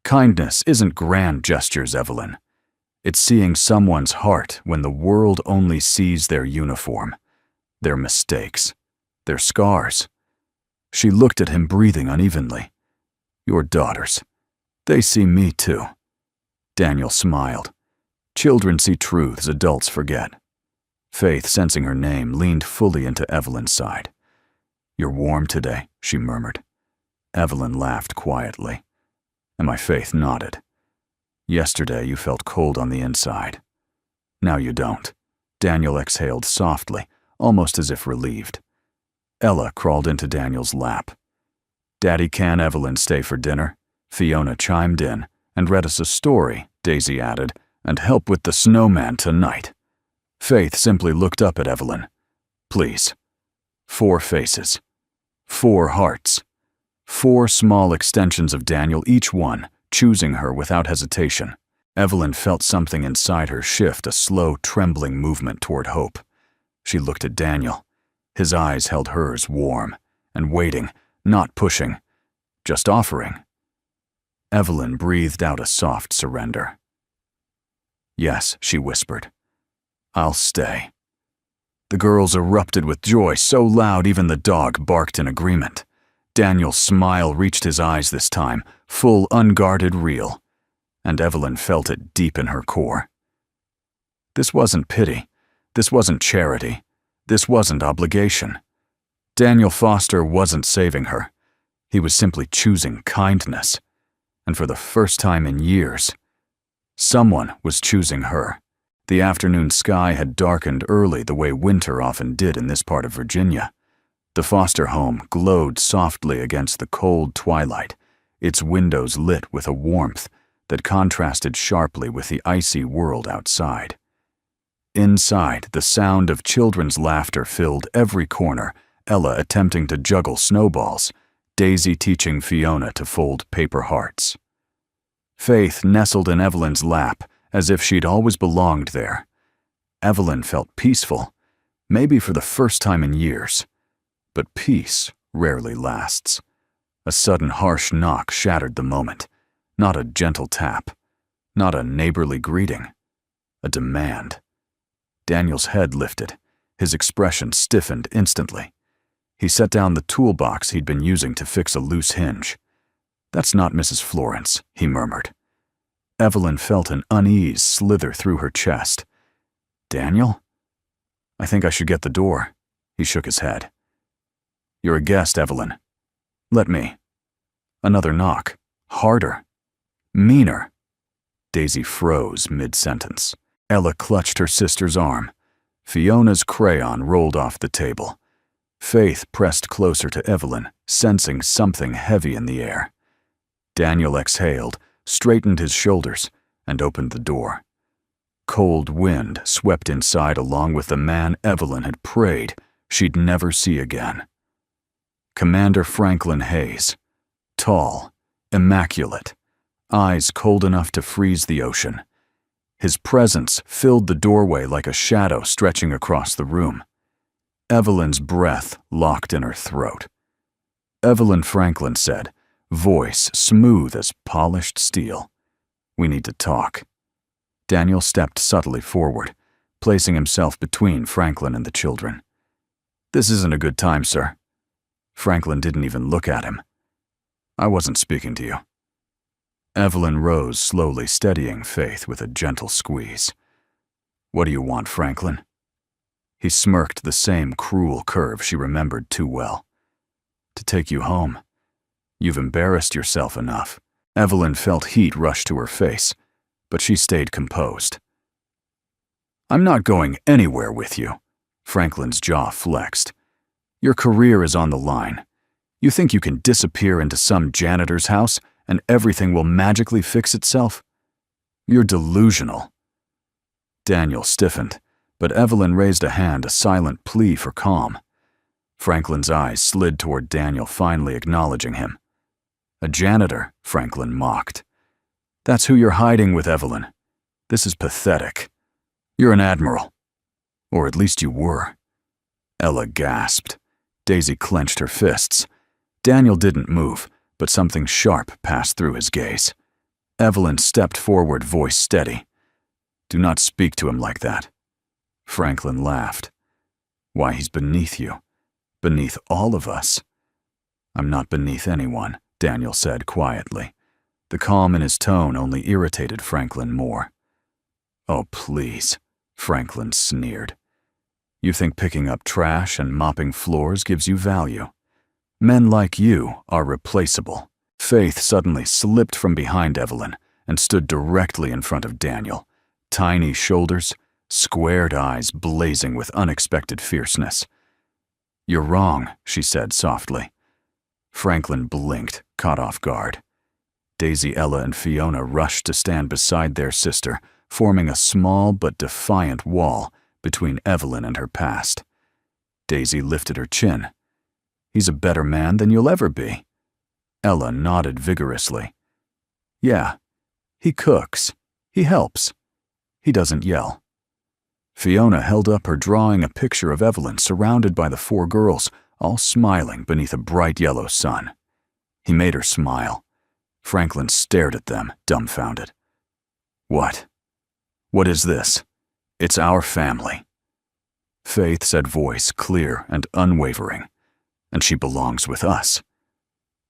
"Kindness isn't grand gestures, Evelyn. It's seeing someone's heart when the world only sees their uniform, their mistakes, their scars." She looked at him, breathing unevenly. "Your daughters. They see me too." Daniel smiled. Children see truths adults forget. Faith, sensing her name, leaned fully into Evelyn's side. "You're warm today," she murmured. Evelyn laughed quietly, and my Faith nodded. "Yesterday you felt cold on the inside. Now you don't." Daniel exhaled softly, almost as if relieved. Ella crawled into Daniel's lap. "Daddy, can Evelyn stay for dinner?" Fiona chimed in and read us a story, Daisy added, "and help with the snowman tonight." Faith simply looked up at Evelyn. "Please." 4 faces. 4 hearts. 4 small extensions of Daniel, each one choosing her without hesitation. Evelyn felt something inside her shift, a slow, trembling movement toward hope. She looked at Daniel. His eyes held hers, warm and waiting, not pushing, just offering. Evelyn breathed out a soft surrender. "Yes," she whispered. "I'll stay." The girls erupted with joy, so loud even the dog barked in agreement. Daniel's smile reached his eyes this time, full, unguarded, real, and Evelyn felt it deep in her core. This wasn't pity. This wasn't charity. This wasn't obligation. Daniel Foster wasn't saving her. He was simply choosing kindness. And for the first time in years, someone was choosing her. The afternoon sky had darkened early the way winter often did in this part of Virginia. The Foster home glowed softly against the cold twilight, its windows lit with a warmth that contrasted sharply with the icy world outside. Inside, the sound of children's laughter filled every corner, Ella attempting to juggle snowballs, Daisy teaching Fiona to fold paper hearts. Faith nestled in Evelyn's lap, as if she'd always belonged there. Evelyn felt peaceful, maybe for the first time in years. But peace rarely lasts. A sudden harsh knock shattered the moment. Not a gentle tap. Not a neighborly greeting. A demand. Daniel's head lifted. His expression stiffened instantly. He set down the toolbox he'd been using to fix a loose hinge. "That's not Mrs. Florence," he murmured. Evelyn felt an unease slither through her chest. "Daniel? I think I should get the door." He shook his head. "You're a guest, Evelyn. Let me." Another knock. Harder. Meaner. Daisy froze mid-sentence. Ella clutched her sister's arm. Fiona's crayon rolled off the table. Faith pressed closer to Evelyn, sensing something heavy in the air. Daniel exhaled, straightened his shoulders, and opened the door. Cold wind swept inside along with the man Evelyn had prayed she'd never see again. Commander Franklin Hayes. Tall, immaculate, eyes cold enough to freeze the ocean. His presence filled the doorway like a shadow stretching across the room. Evelyn's breath locked in her throat. "Evelyn," Franklin said, voice smooth as polished steel. "We need to talk." Daniel stepped subtly forward, placing himself between Franklin and the children. "This isn't a good time, sir." Franklin didn't even look at him. "I wasn't speaking to you." Evelyn rose slowly, steadying Faith with a gentle squeeze. "What do you want, Franklin?" He smirked the same cruel curve she remembered too well. "To take you home. You've embarrassed yourself enough." Evelyn felt heat rush to her face, but she stayed composed. "I'm not going anywhere with you." Franklin's jaw flexed. "Your career is on the line. You think you can disappear into some janitor's house and everything will magically fix itself? You're delusional." Daniel stiffened, but Evelyn raised a hand, a silent plea for calm. Franklin's eyes slid toward Daniel, finally acknowledging him. "A janitor," Franklin mocked. "That's who you're hiding with, Evelyn. This is pathetic. You're an admiral. Or at least you were." Ella gasped. Daisy clenched her fists. Daniel didn't move, but something sharp passed through his gaze. Evelyn stepped forward, voice steady. "Do not speak to him like that." Franklin laughed. "Why, he's beneath you. Beneath all of us." "I'm not beneath anyone," Daniel said quietly. The calm in his tone only irritated Franklin more. "Oh, please," Franklin sneered. "You think picking up trash and mopping floors gives you value? Men like you are replaceable." Faith suddenly slipped from behind Evelyn and stood directly in front of Daniel, tiny shoulders, squared eyes blazing with unexpected fierceness. "You're wrong," she said softly. Franklin blinked, caught off guard. Daisy, Ella, and Fiona rushed to stand beside their sister, forming a small but defiant wall between Evelyn and her past. Daisy lifted her chin. "He's a better man than you'll ever be." Ella nodded vigorously. "Yeah, he cooks. He helps. He doesn't yell." Fiona held up her drawing, a picture of Evelyn surrounded by the 4 girls, all smiling beneath a bright yellow sun. He made her smile. Franklin stared at them, dumbfounded. "What? What is this? It's our family." Faith said, voice clear and unwavering. "And she belongs with us."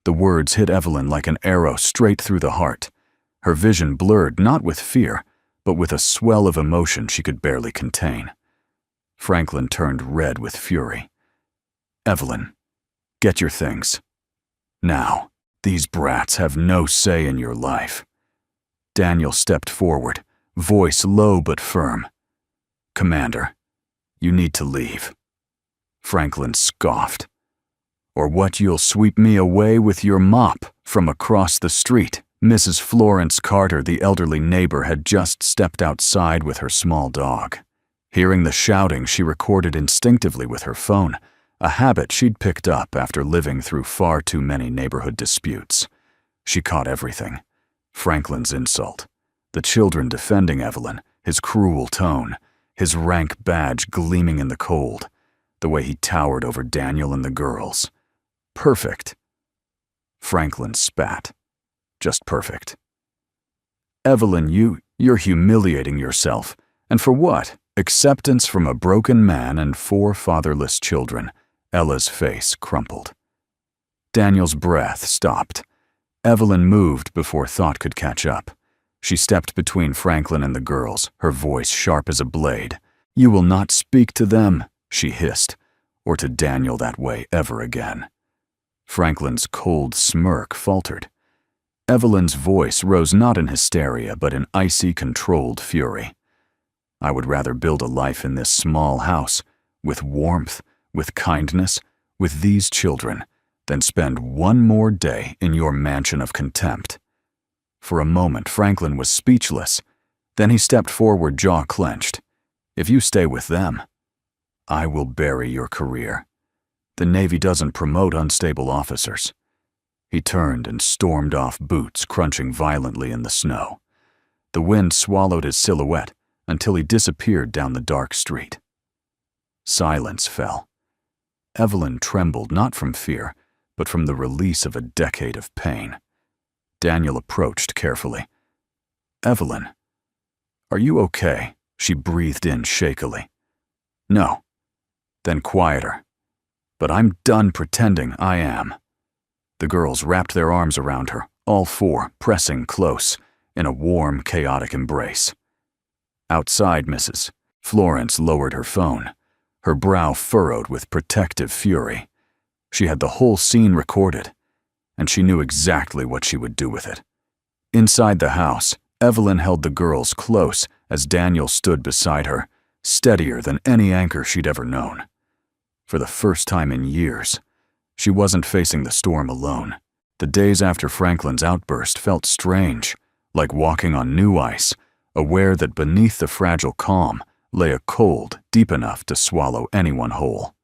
The words hit Evelyn like an arrow straight through the heart. Her vision blurred not with fear, but with a swell of emotion she could barely contain. Franklin turned red with fury. "Evelyn, get your things. Now, these brats have no say in your life." Daniel stepped forward, voice low but firm. "Commander, you need to leave." Franklin scoffed. "Or what, you'll sweep me away with your mop." From across the street, Mrs. Florence Carter, the elderly neighbor, had just stepped outside with her small dog. Hearing the shouting, she recorded instinctively with her phone, a habit she'd picked up after living through far too many neighborhood disputes. She caught everything. Franklin's insult, the children defending Evelyn, his cruel tone, his rank badge gleaming in the cold, the way he towered over Daniel and the girls. Perfect. Franklin spat. Just perfect. Evelyn, you're humiliating yourself. And for what? Acceptance from a broken man and 4 fatherless children. Ella's face crumpled. Daniel's breath stopped. Evelyn moved before thought could catch up. She stepped between Franklin and the girls, her voice sharp as a blade. "You will not speak to them," she hissed, "or to Daniel that way ever again." Franklin's cold smirk faltered. Evelyn's voice rose not in hysteria, but in icy, controlled fury. "I would rather build a life in this small house, with warmth, with kindness, with these children, than spend one more day in your mansion of contempt." For a moment, Franklin was speechless. Then he stepped forward, jaw clenched. "If you stay with them, I will bury your career. The Navy doesn't promote unstable officers." He turned and stormed off, boots crunching violently in the snow. The wind swallowed his silhouette until he disappeared down the dark street. Silence fell. Evelyn trembled not from fear, but from the release of a decade of pain. Daniel approached carefully. "Evelyn, are you okay?" She breathed in shakily. "No." Then quieter. "But I'm done pretending I am." The girls wrapped their arms around her, all 4 pressing close, in a warm, chaotic embrace. Outside, Mrs. Florence lowered her phone, her brow furrowed with protective fury. She had the whole scene recorded, and she knew exactly what she would do with it. Inside the house, Evelyn held the girls close as Daniel stood beside her, steadier than any anchor she'd ever known. For the first time in years, she wasn't facing the storm alone. The days after Franklin's outburst felt strange, like walking on new ice, aware that beneath the fragile calm lay a cold deep enough to swallow anyone whole.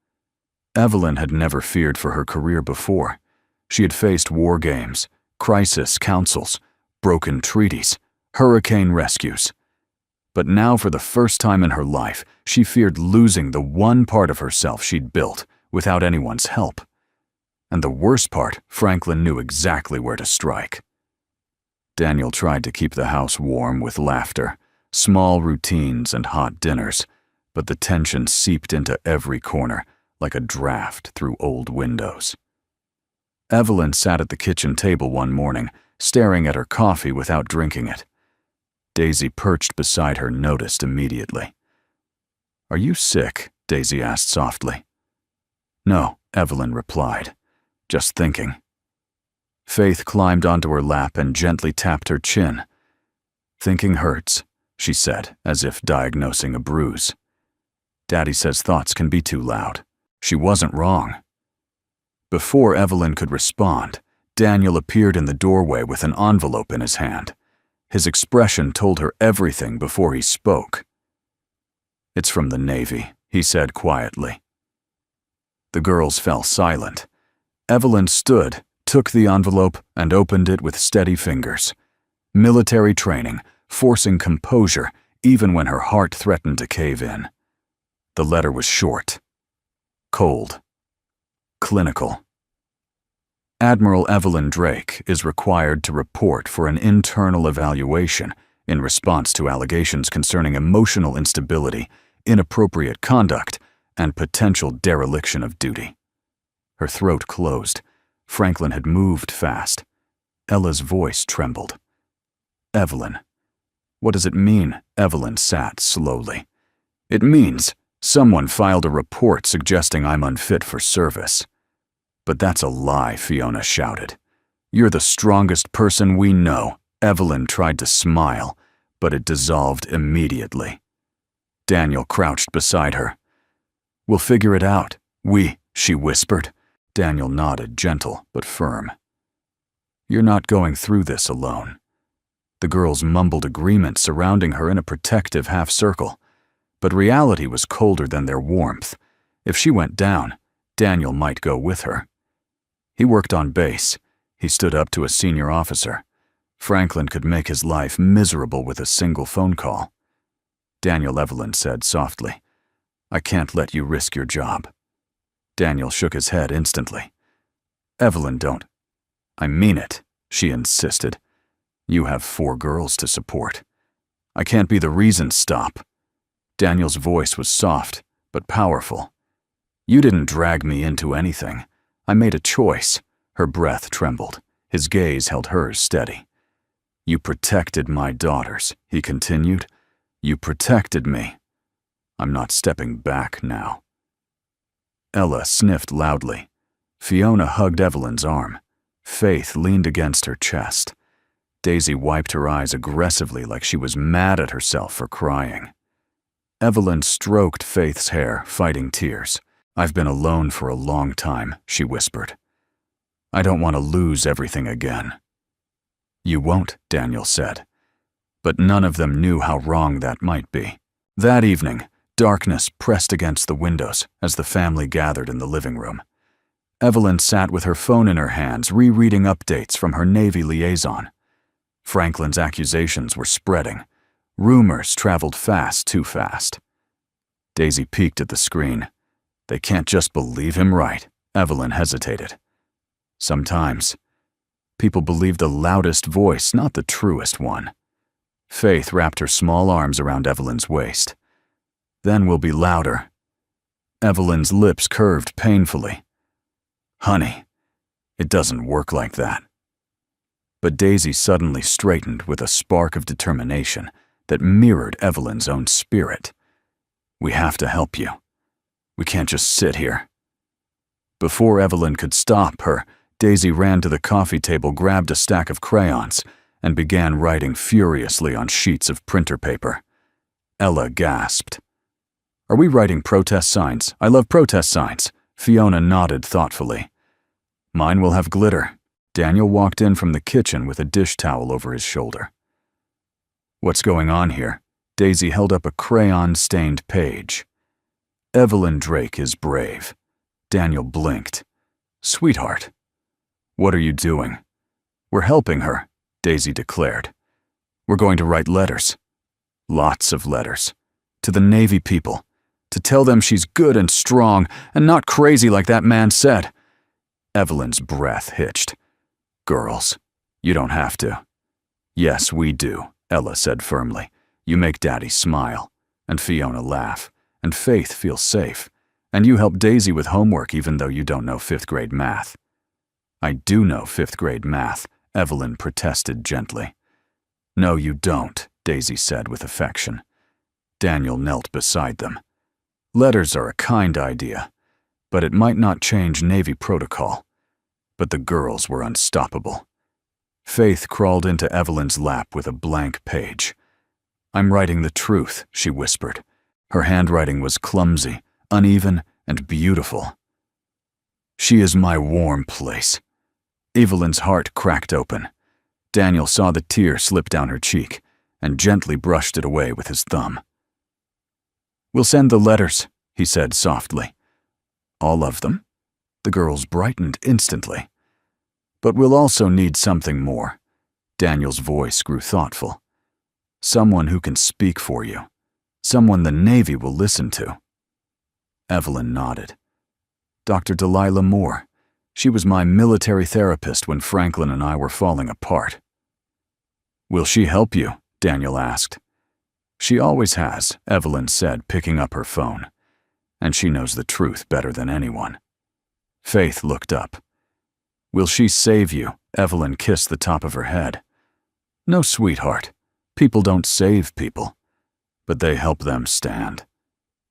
Evelyn had never feared for her career before. She had faced war games, crisis councils, broken treaties, hurricane rescues. But now, for the first time in her life, she feared losing the one part of herself she'd built without anyone's help. And the worst part, Franklin knew exactly where to strike. Daniel tried to keep the house warm with laughter, small routines and hot dinners, but the tension seeped into every corner like a draft through old windows. Evelyn sat at the kitchen table one morning, staring at her coffee without drinking it. Daisy, perched beside her, noticed immediately. "Are you sick?" Daisy asked softly. "No," Evelyn replied. "Just thinking." Faith climbed onto her lap and gently tapped her chin. "Thinking hurts," she said, as if diagnosing a bruise. "Daddy says thoughts can be too loud." She wasn't wrong. Before Evelyn could respond, Daniel appeared in the doorway with an envelope in his hand. His expression told her everything before he spoke. "It's from the Navy," he said quietly. The girls fell silent. Evelyn stood, took the envelope, and opened it with steady fingers. Military training, forcing composure even when her heart threatened to cave in. The letter was short, cold, clinical. Admiral Evelyn Drake is required to report for an internal evaluation in response to allegations concerning emotional instability, inappropriate conduct, and potential dereliction of duty. Her throat closed. Franklin had moved fast. Ella's voice trembled. "Evelyn." "What does it mean?" Evelyn sat slowly. "It means someone filed a report suggesting I'm unfit for service." "But that's a lie," Fiona shouted. "You're the strongest person we know." Evelyn tried to smile, but it dissolved immediately. Daniel crouched beside her. "We'll figure it out. She whispered. Daniel nodded, gentle but firm. "You're not going through this alone." The girls mumbled agreement, surrounding her in a protective half-circle. But reality was colder than their warmth. If she went down, Daniel might go with her. He worked on base. He stood up to a senior officer. Franklin could make his life miserable with a single phone call. "Daniel," Evelyn said softly, "I can't let you risk your job." Daniel shook his head instantly. "Evelyn, don't. I mean it, she insisted. You have 4 girls to support. I can't be the reason. Stop. Daniel's voice was soft, but powerful. You didn't drag me into anything. I made a choice. Her breath trembled. His gaze held hers steady. You protected my daughters, he continued. You protected me. I'm not stepping back now. Ella sniffed loudly. Fiona hugged Evelyn's arm. Faith leaned against her chest. Daisy wiped her eyes aggressively like she was mad at herself for crying. Evelyn stroked Faith's hair, fighting tears. I've been alone for a long time, she whispered. I don't want to lose everything again. You won't, Daniel said. But none of them knew how wrong that might be. That evening, darkness pressed against the windows as the family gathered in the living room. Evelyn sat with her phone in her hands, rereading updates from her Navy liaison. Franklin's accusations were spreading. Rumors traveled fast, too fast. Daisy peeked at the screen. They can't just believe him, right? Evelyn hesitated. Sometimes, people believe the loudest voice, not the truest one. Faith wrapped her small arms around Evelyn's waist. Then we'll be louder. Evelyn's lips curved painfully. Honey, it doesn't work like that. But Daisy suddenly straightened with a spark of determination that mirrored Evelyn's own spirit. We have to help you. We can't just sit here. Before Evelyn could stop her, Daisy ran to the coffee table, grabbed a stack of crayons, and began writing furiously on sheets of printer paper. Ella gasped. Are we writing protest signs? I love protest signs. Fiona nodded thoughtfully. Mine will have glitter. Daniel walked in from the kitchen with a dish towel over his shoulder. What's going on here? Daisy held up a crayon-stained page. Evelyn Drake is brave. Daniel blinked. Sweetheart. What are you doing? We're helping her, Daisy declared. We're going to write letters. Lots of letters. To the Navy people. To tell them she's good and strong and not crazy like that man said. Evelyn's breath hitched. Girls, you don't have to. Yes, we do, Ella said firmly. You make Daddy smile, and Fiona laugh, and Faith feel safe, and you help Daisy with homework even though you don't know 5th grade math. I do know 5th grade math, Evelyn protested gently. No, you don't, Daisy said with affection. Daniel knelt beside them. Letters are a kind idea, but it might not change Navy protocol. But the girls were unstoppable. Faith crawled into Evelyn's lap with a blank page. I'm writing the truth, she whispered. Her handwriting was clumsy, uneven, and beautiful. She is my warm place. Evelyn's heart cracked open. Daniel saw the tear slip down her cheek and gently brushed it away with his thumb. We'll send the letters, he said softly. All of them? The girls brightened instantly. But we'll also need something more. Daniel's voice grew thoughtful. Someone who can speak for you. Someone the Navy will listen to. Evelyn nodded. Dr. Delilah Moore. She was my military therapist when Franklin and I were falling apart. Will she help you? Daniel asked. She always has, Evelyn said, picking up her phone. And she knows the truth better than anyone. Faith looked up. Will she save you? Evelyn kissed the top of her head. No, sweetheart. People don't save people, but they help them stand.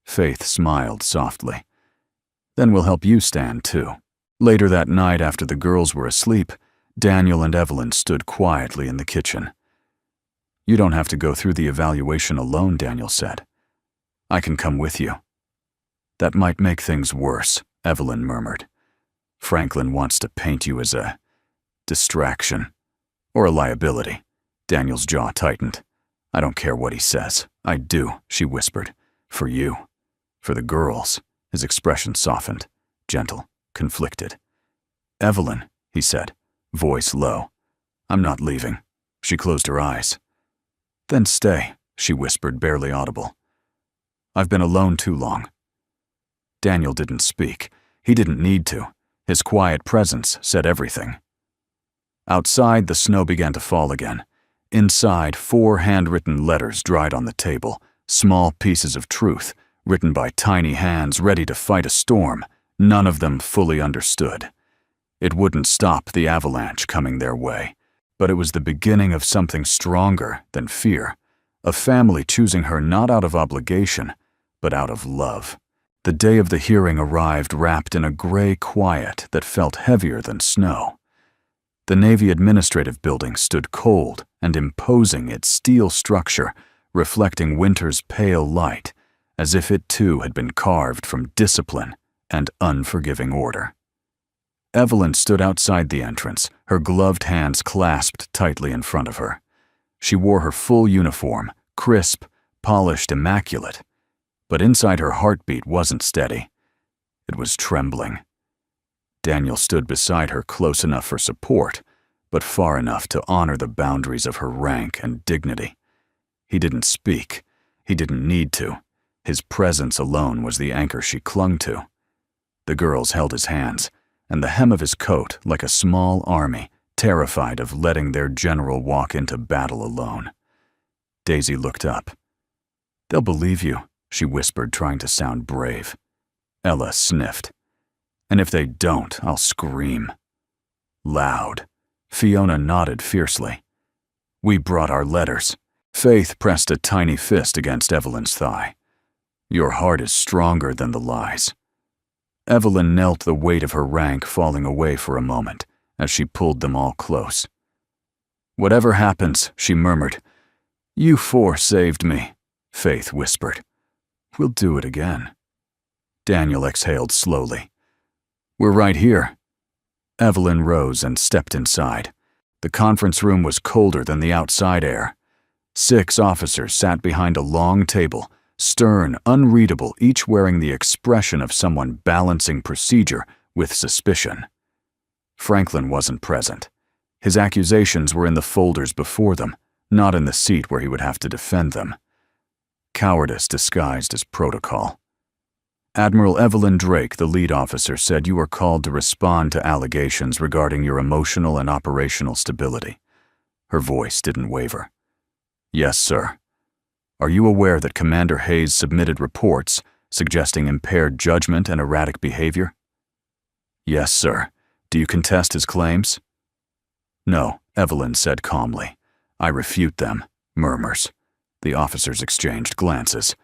Faith smiled softly. Then we'll help you stand, too. Later that night, after the girls were asleep, Daniel and Evelyn stood quietly in the kitchen. You don't have to go through the evaluation alone, Daniel said. I can come with you. That might make things worse, Evelyn murmured. Franklin wants to paint you as a distraction or a liability. Daniel's jaw tightened. I don't care what he says. I do, she whispered. For you. For the girls. His expression softened, gentle, conflicted. Evelyn, he said, voice low. I'm not leaving. She closed her eyes. Then stay, she whispered, barely audible. I've been alone too long. Daniel didn't speak. He didn't need to. His quiet presence said everything. Outside, the snow began to fall again. Inside, 4 handwritten letters dried on the table, small pieces of truth, written by tiny hands ready to fight a storm, none of them fully understood. It wouldn't stop the avalanche coming their way, but it was the beginning of something stronger than fear, a family choosing her not out of obligation, but out of love. The day of the hearing arrived wrapped in a gray quiet that felt heavier than snow. The Navy Administrative Building stood cold and imposing, its steel structure reflecting winter's pale light, as if it too had been carved from discipline and unforgiving order. Evelyn stood outside the entrance, her gloved hands clasped tightly in front of her. She wore her full uniform, crisp, polished, immaculate. But inside her heartbeat wasn't steady. It was trembling. Daniel stood beside her, close enough for support, but far enough to honor the boundaries of her rank and dignity. He didn't speak. He didn't need to. His presence alone was the anchor she clung to. The girls held his hands, and the hem of his coat like a small army, terrified of letting their general walk into battle alone. Daisy looked up. "They'll believe you," she whispered, trying to sound brave. Ella sniffed. "And if they don't, I'll scream." Loud. Fiona nodded fiercely. "We brought our letters." Faith pressed a tiny fist against Evelyn's thigh. "Your heart is stronger than the lies." Evelyn knelt, the weight of her rank falling away for a moment as she pulled them all close. "Whatever happens," she murmured. "You 4 saved me," Faith whispered. "We'll do it again." Daniel exhaled slowly. "We're right here." Evelyn rose and stepped inside. The conference room was colder than the outside air. 6 officers sat behind a long table, stern, unreadable, each wearing the expression of someone balancing procedure with suspicion. Franklin wasn't present. His accusations were in the folders before them, not in the seat where he would have to defend them. Cowardice disguised as protocol. Admiral Evelyn Drake, the lead officer, said you were called to respond to allegations regarding your emotional and operational stability. Her voice didn't waver. "Yes, sir." "Are you aware that Commander Hayes submitted reports suggesting impaired judgment and erratic behavior?" "Yes, sir. Do you contest his claims?" "No," Evelyn said calmly. "I refute them." Murmurs. The officers exchanged glances.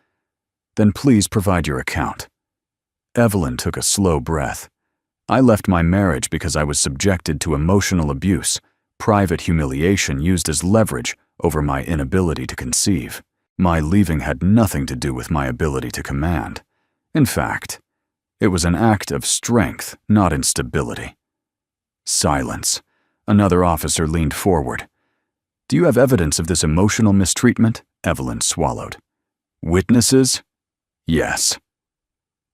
"Then please provide your account." Evelyn took a slow breath. "I left my marriage because I was subjected to emotional abuse, private humiliation used as leverage over my inability to conceive. My leaving had nothing to do with my ability to command. In fact, it was an act of strength, not instability." Silence. Another officer leaned forward. "Do you have evidence of this emotional mistreatment?" Evelyn swallowed. "Witnesses?" "Yes."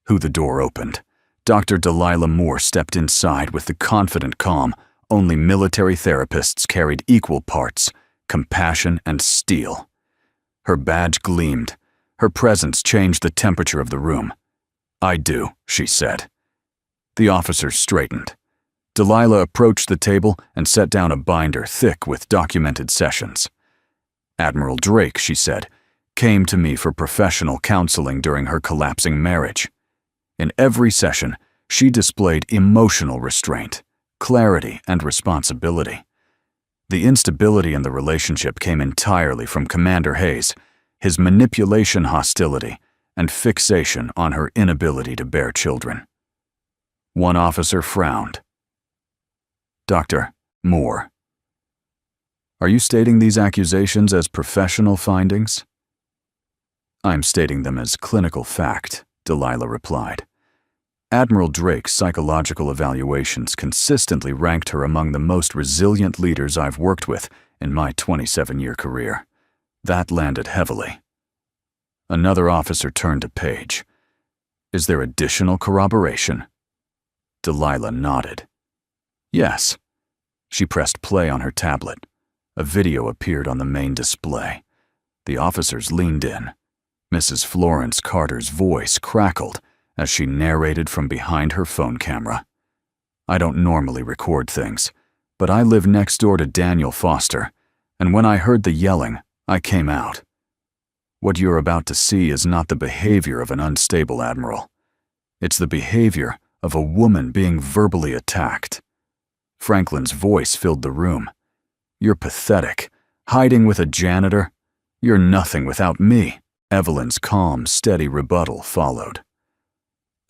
The door opened. Dr. Delilah Moore stepped inside with the confident calm only military therapists carried equal parts, compassion and steel. Her badge gleamed. Her presence changed the temperature of the room. "I do," she said. The officers straightened. Delilah approached the table and set down a binder thick with documented sessions. "Admiral Drake," she said, "came to me for professional counseling during her collapsing marriage. In every session, she displayed emotional restraint, clarity, and responsibility. The instability in the relationship came entirely from Commander Hayes, his manipulation hostility, and fixation on her inability to bear children." One officer frowned. "Dr. Moore, are you stating these accusations as professional findings?" "I'm stating them as clinical fact," Delilah replied. Admiral Drake's psychological evaluations consistently ranked her among the most resilient leaders I've worked with in my 27-year career. That landed heavily. Another officer turned to Paige. "Is there additional corroboration?" Delilah nodded. "Yes." She pressed play on her tablet. A video appeared on the main display. The officers leaned in. Mrs. Florence Carter's voice crackled as she narrated from behind her phone camera. "I don't normally record things, but I live next door to Daniel Foster, and when I heard the yelling, I came out. What you're about to see is not the behavior of an unstable Admiral. It's the behavior of a woman being verbally attacked. Franklin's voice filled the room. You're pathetic. Hiding with a janitor? You're nothing without me. Evelyn's calm, steady rebuttal followed.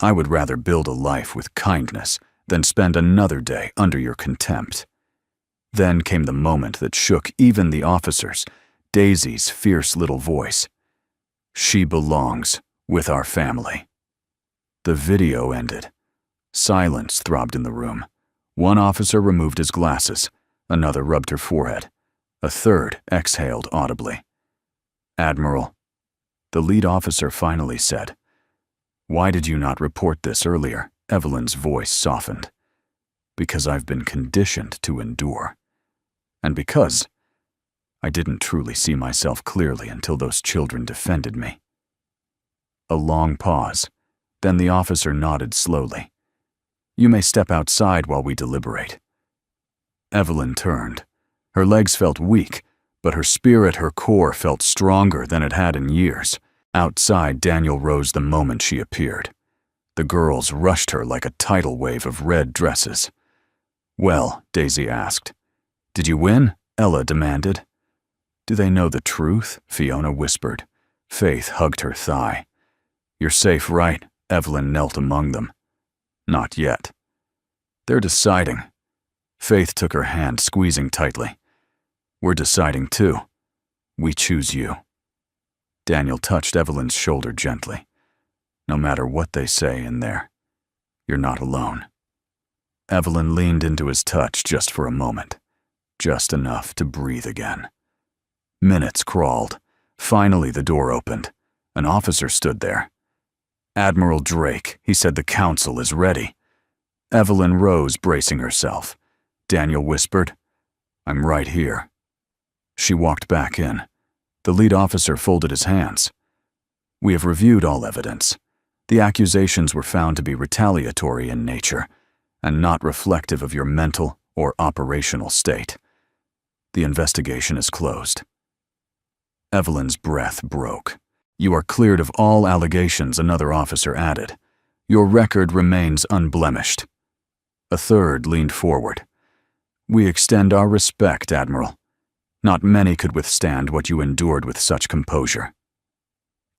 I would rather build a life with kindness than spend another day under your contempt. Then came the moment that shook even the officers, Daisy's fierce little voice. She belongs with our family. The video ended. Silence throbbed in the room. One officer removed his glasses. Another rubbed her forehead. A third exhaled audibly. Admiral, the lead officer finally said. Why did you not report this earlier? Evelyn's voice softened. Because I've been conditioned to endure. And because I didn't truly see myself clearly until those children defended me. A long pause. Then the officer nodded slowly. You may step outside while we deliberate. Evelyn turned. Her legs felt weak, but her spirit, her core, felt stronger than it had in years. Outside, Daniel rose the moment she appeared. The girls rushed her like a tidal wave of red dresses. Well, Daisy asked. Did you win? Ella demanded. Do they know the truth? Fiona whispered. Faith hugged her thigh. You're safe, right? Evelyn knelt among them. Not yet. They're deciding. Faith took her hand, squeezing tightly. We're deciding too. We choose you. Daniel touched Evelyn's shoulder gently. No matter what they say in there, you're not alone. Evelyn leaned into his touch just for a moment, just enough to breathe again. Minutes crawled. Finally, the door opened. An officer stood there. Admiral Drake, he said, the council is ready. Evelyn rose, bracing herself. Daniel whispered, I'm right here. She walked back in. The lead officer folded his hands. We have reviewed all evidence. The accusations were found to be retaliatory in nature and not reflective of your mental or operational state. The investigation is closed. Evelyn's breath broke. You are cleared of all allegations, another officer added. Your record remains unblemished. A third leaned forward. We extend our respect, Admiral. Not many could withstand what you endured with such composure.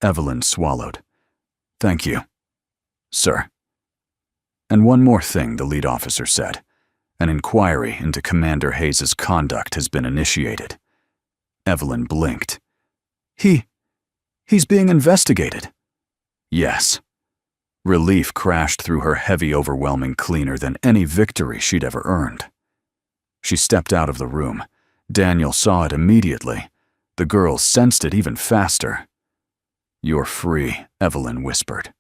Evelyn swallowed. Thank you, sir. And one more thing, the lead officer said. An inquiry into Commander Hayes's conduct has been initiated. Evelyn blinked. He's being investigated. Yes. Relief crashed through her heavy, overwhelming cleaner than any victory she'd ever earned. She stepped out of the room. Daniel saw it immediately. The girls sensed it even faster. You're free, Evelyn whispered.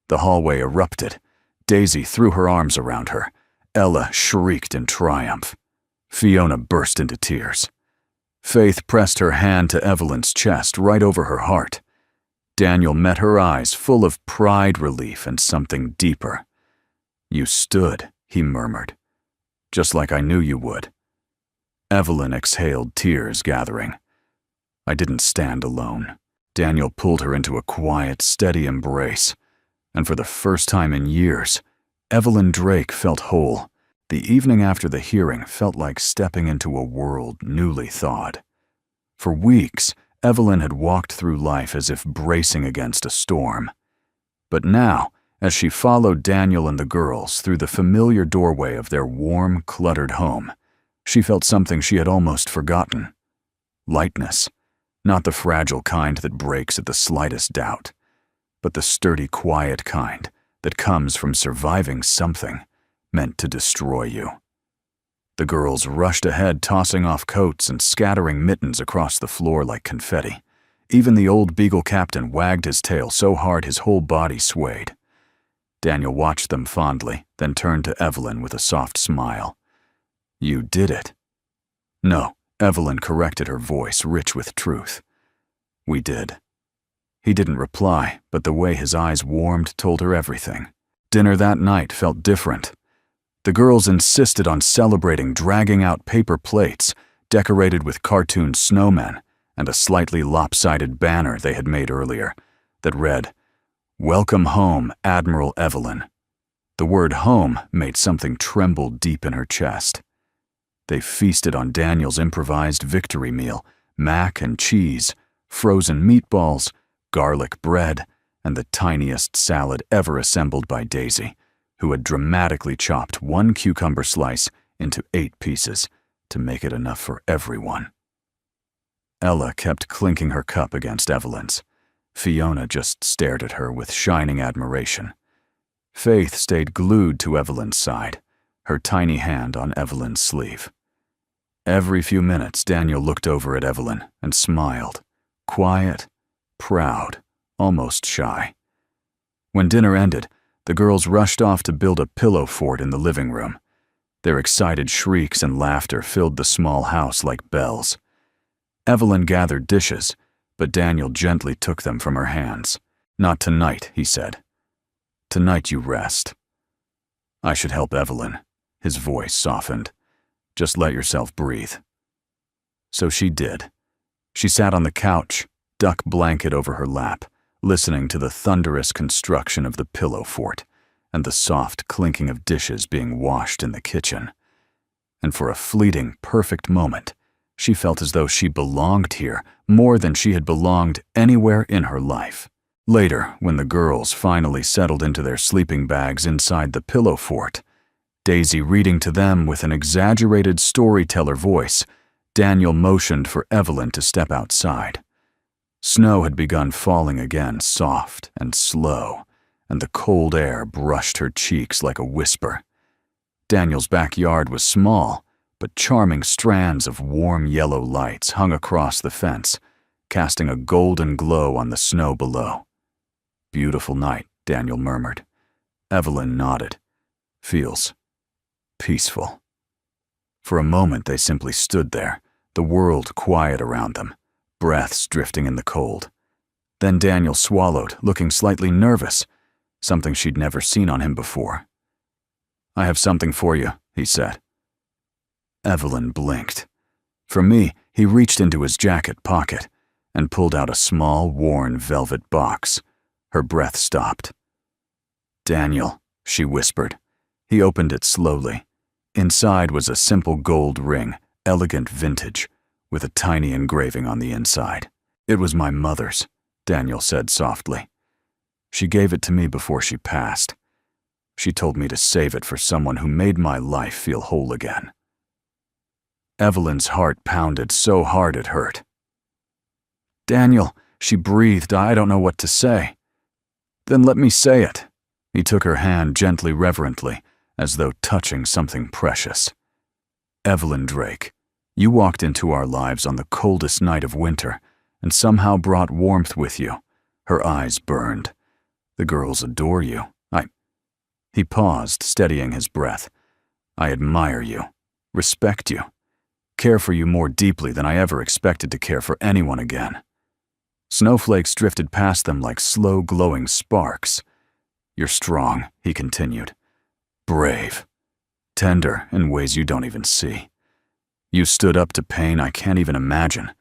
The hallway erupted. Daisy threw her arms around her. Ella shrieked in triumph. Fiona burst into tears. Faith pressed her hand to Evelyn's chest, right over her heart. Daniel met her eyes, full of pride, relief, and something deeper. You stood, he murmured. Just like I knew you would. Evelyn exhaled, tears gathering. I didn't stand alone. Daniel pulled her into a quiet, steady embrace. And for the first time in years, Evelyn Drake felt whole. The evening after the hearing felt like stepping into a world newly thawed. For weeks, Evelyn had walked through life as if bracing against a storm. But now, as she followed Daniel and the girls through the familiar doorway of their warm, cluttered home, she felt something she had almost forgotten. Lightness, not the fragile kind that breaks at the slightest doubt, but the sturdy, quiet kind that comes from surviving something meant to destroy you. The girls rushed ahead, tossing off coats and scattering mittens across the floor like confetti. Even the old Beagle captain wagged his tail so hard his whole body swayed. Daniel watched them fondly, then turned to Evelyn with a soft smile. You did it. No, Evelyn corrected, her voice rich with truth. We did. He didn't reply, but the way his eyes warmed told her everything. Dinner that night felt different. The girls insisted on celebrating, dragging out paper plates decorated with cartoon snowmen and a slightly lopsided banner they had made earlier that read, "Welcome home, Admiral Evelyn." The word home made something tremble deep in her chest. They feasted on Daniel's improvised victory meal, mac and cheese, frozen meatballs, garlic bread, and the tiniest salad ever assembled by Daisy, who had dramatically chopped one cucumber slice into 8 pieces to make it enough for everyone. Ella kept clinking her cup against Evelyn's. Fiona just stared at her with shining admiration. Faith stayed glued to Evelyn's side, her tiny hand on Evelyn's sleeve. Every few minutes, Daniel looked over at Evelyn and smiled, quiet, proud, almost shy. When dinner ended, the girls rushed off to build a pillow fort in the living room. Their excited shrieks and laughter filled the small house like bells. Evelyn gathered dishes, but Daniel gently took them from her hands. "Not tonight," he said. "Tonight you rest." "I should help Evelyn." His voice softened. "Just let yourself breathe." So she did. She sat on the couch, duck blanket over her lap, listening to the thunderous construction of the pillow fort and the soft clinking of dishes being washed in the kitchen. And for a fleeting, perfect moment, she felt as though she belonged here more than she had belonged anywhere in her life. Later, when the girls finally settled into their sleeping bags inside the pillow fort, Daisy reading to them with an exaggerated storyteller voice, Daniel motioned for Evelyn to step outside. Snow had begun falling again, soft and slow, and the cold air brushed her cheeks like a whisper. Daniel's backyard was small, but charming strands of warm yellow lights hung across the fence, casting a golden glow on the snow below. "Beautiful night," Daniel murmured. Evelyn nodded. "Feels peaceful." For a moment they simply stood there, the world quiet around them, breaths drifting in the cold. Then Daniel swallowed, looking slightly nervous, something she'd never seen on him before. "I have something for you," he said. Evelyn blinked. For me, he reached into his jacket pocket and pulled out a small, worn velvet box. Her breath stopped. "Daniel," she whispered. He opened it slowly. Inside was a simple gold ring, elegant vintage, with a tiny engraving on the inside. "It was my mother's," Daniel said softly. "She gave it to me before she passed. She told me to save it for someone who made my life feel whole again." Evelyn's heart pounded so hard it hurt. "Daniel," she breathed, "I don't know what to say." "Then let me say it." He took her hand gently, reverently, as though touching something precious. "Evelyn Drake, you walked into our lives on the coldest night of winter and somehow brought warmth with you." Her eyes burned. "The girls adore you. He paused, steadying his breath. "I admire you, respect you, care for you more deeply than I ever expected to care for anyone again." Snowflakes drifted past them like slow, glowing sparks. "You're strong," he continued. "Brave. Tender in ways you don't even see. You stood up to pain I can't even imagine,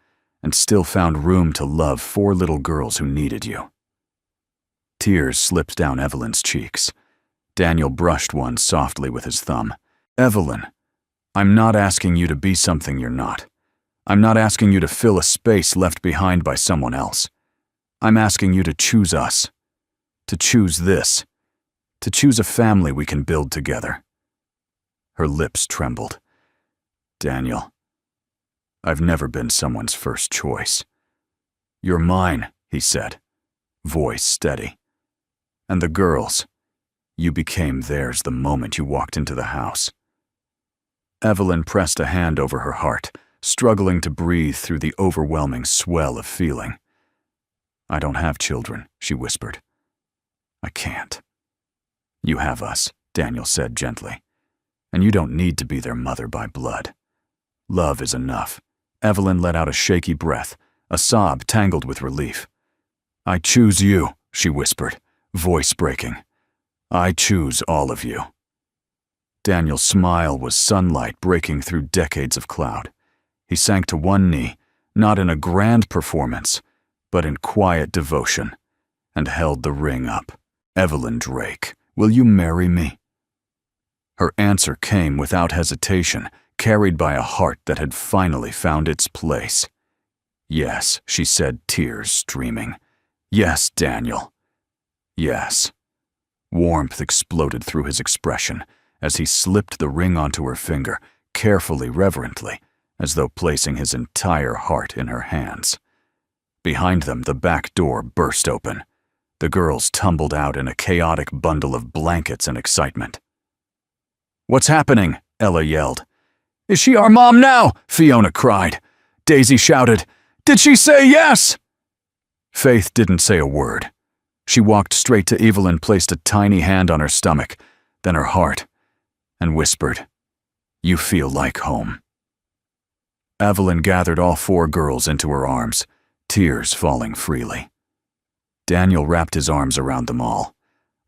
and still found room to love 4 little girls who needed you." Tears slipped down Evelyn's cheeks. Daniel brushed one softly with his thumb. "Evelyn, I'm not asking you to be something you're not. I'm not asking you to fill a space left behind by someone else. I'm asking you to choose us. To choose this. To choose a family we can build together." Her lips trembled. "Daniel, I've never been someone's first choice. You're mine," he said, voice steady. "And the girls, you became theirs the moment you walked into the house." Evelyn pressed a hand over her heart, struggling to breathe through the overwhelming swell of feeling. "I don't have children," she whispered. "I can't." "You have us," Daniel said gently. "And you don't need to be their mother by blood. Love is enough." Evelyn let out a shaky breath, a sob tangled with relief. "I choose you," she whispered, voice breaking. "I choose all of you." Daniel's smile was sunlight breaking through decades of cloud. He sank to one knee, not in a grand performance, but in quiet devotion, and held the ring up. "Evelyn Drake, will you marry me?" Her answer came without hesitation, carried by a heart that had finally found its place. "Yes," she said, tears streaming. "Yes, Daniel. Yes." Warmth exploded through his expression as he slipped the ring onto her finger, carefully, reverently, as though placing his entire heart in her hands. Behind them, the back door burst open. The girls tumbled out in a chaotic bundle of blankets and excitement. "What's happening?" Ella yelled. "Is she our mom now?" Fiona cried. Daisy shouted, "Did she say yes?" Faith didn't say a word. She walked straight to Evelyn, placed a tiny hand on her stomach, then her heart, and whispered, "You feel like home." Evelyn gathered all 4 girls into her arms, tears falling freely. Daniel wrapped his arms around them all,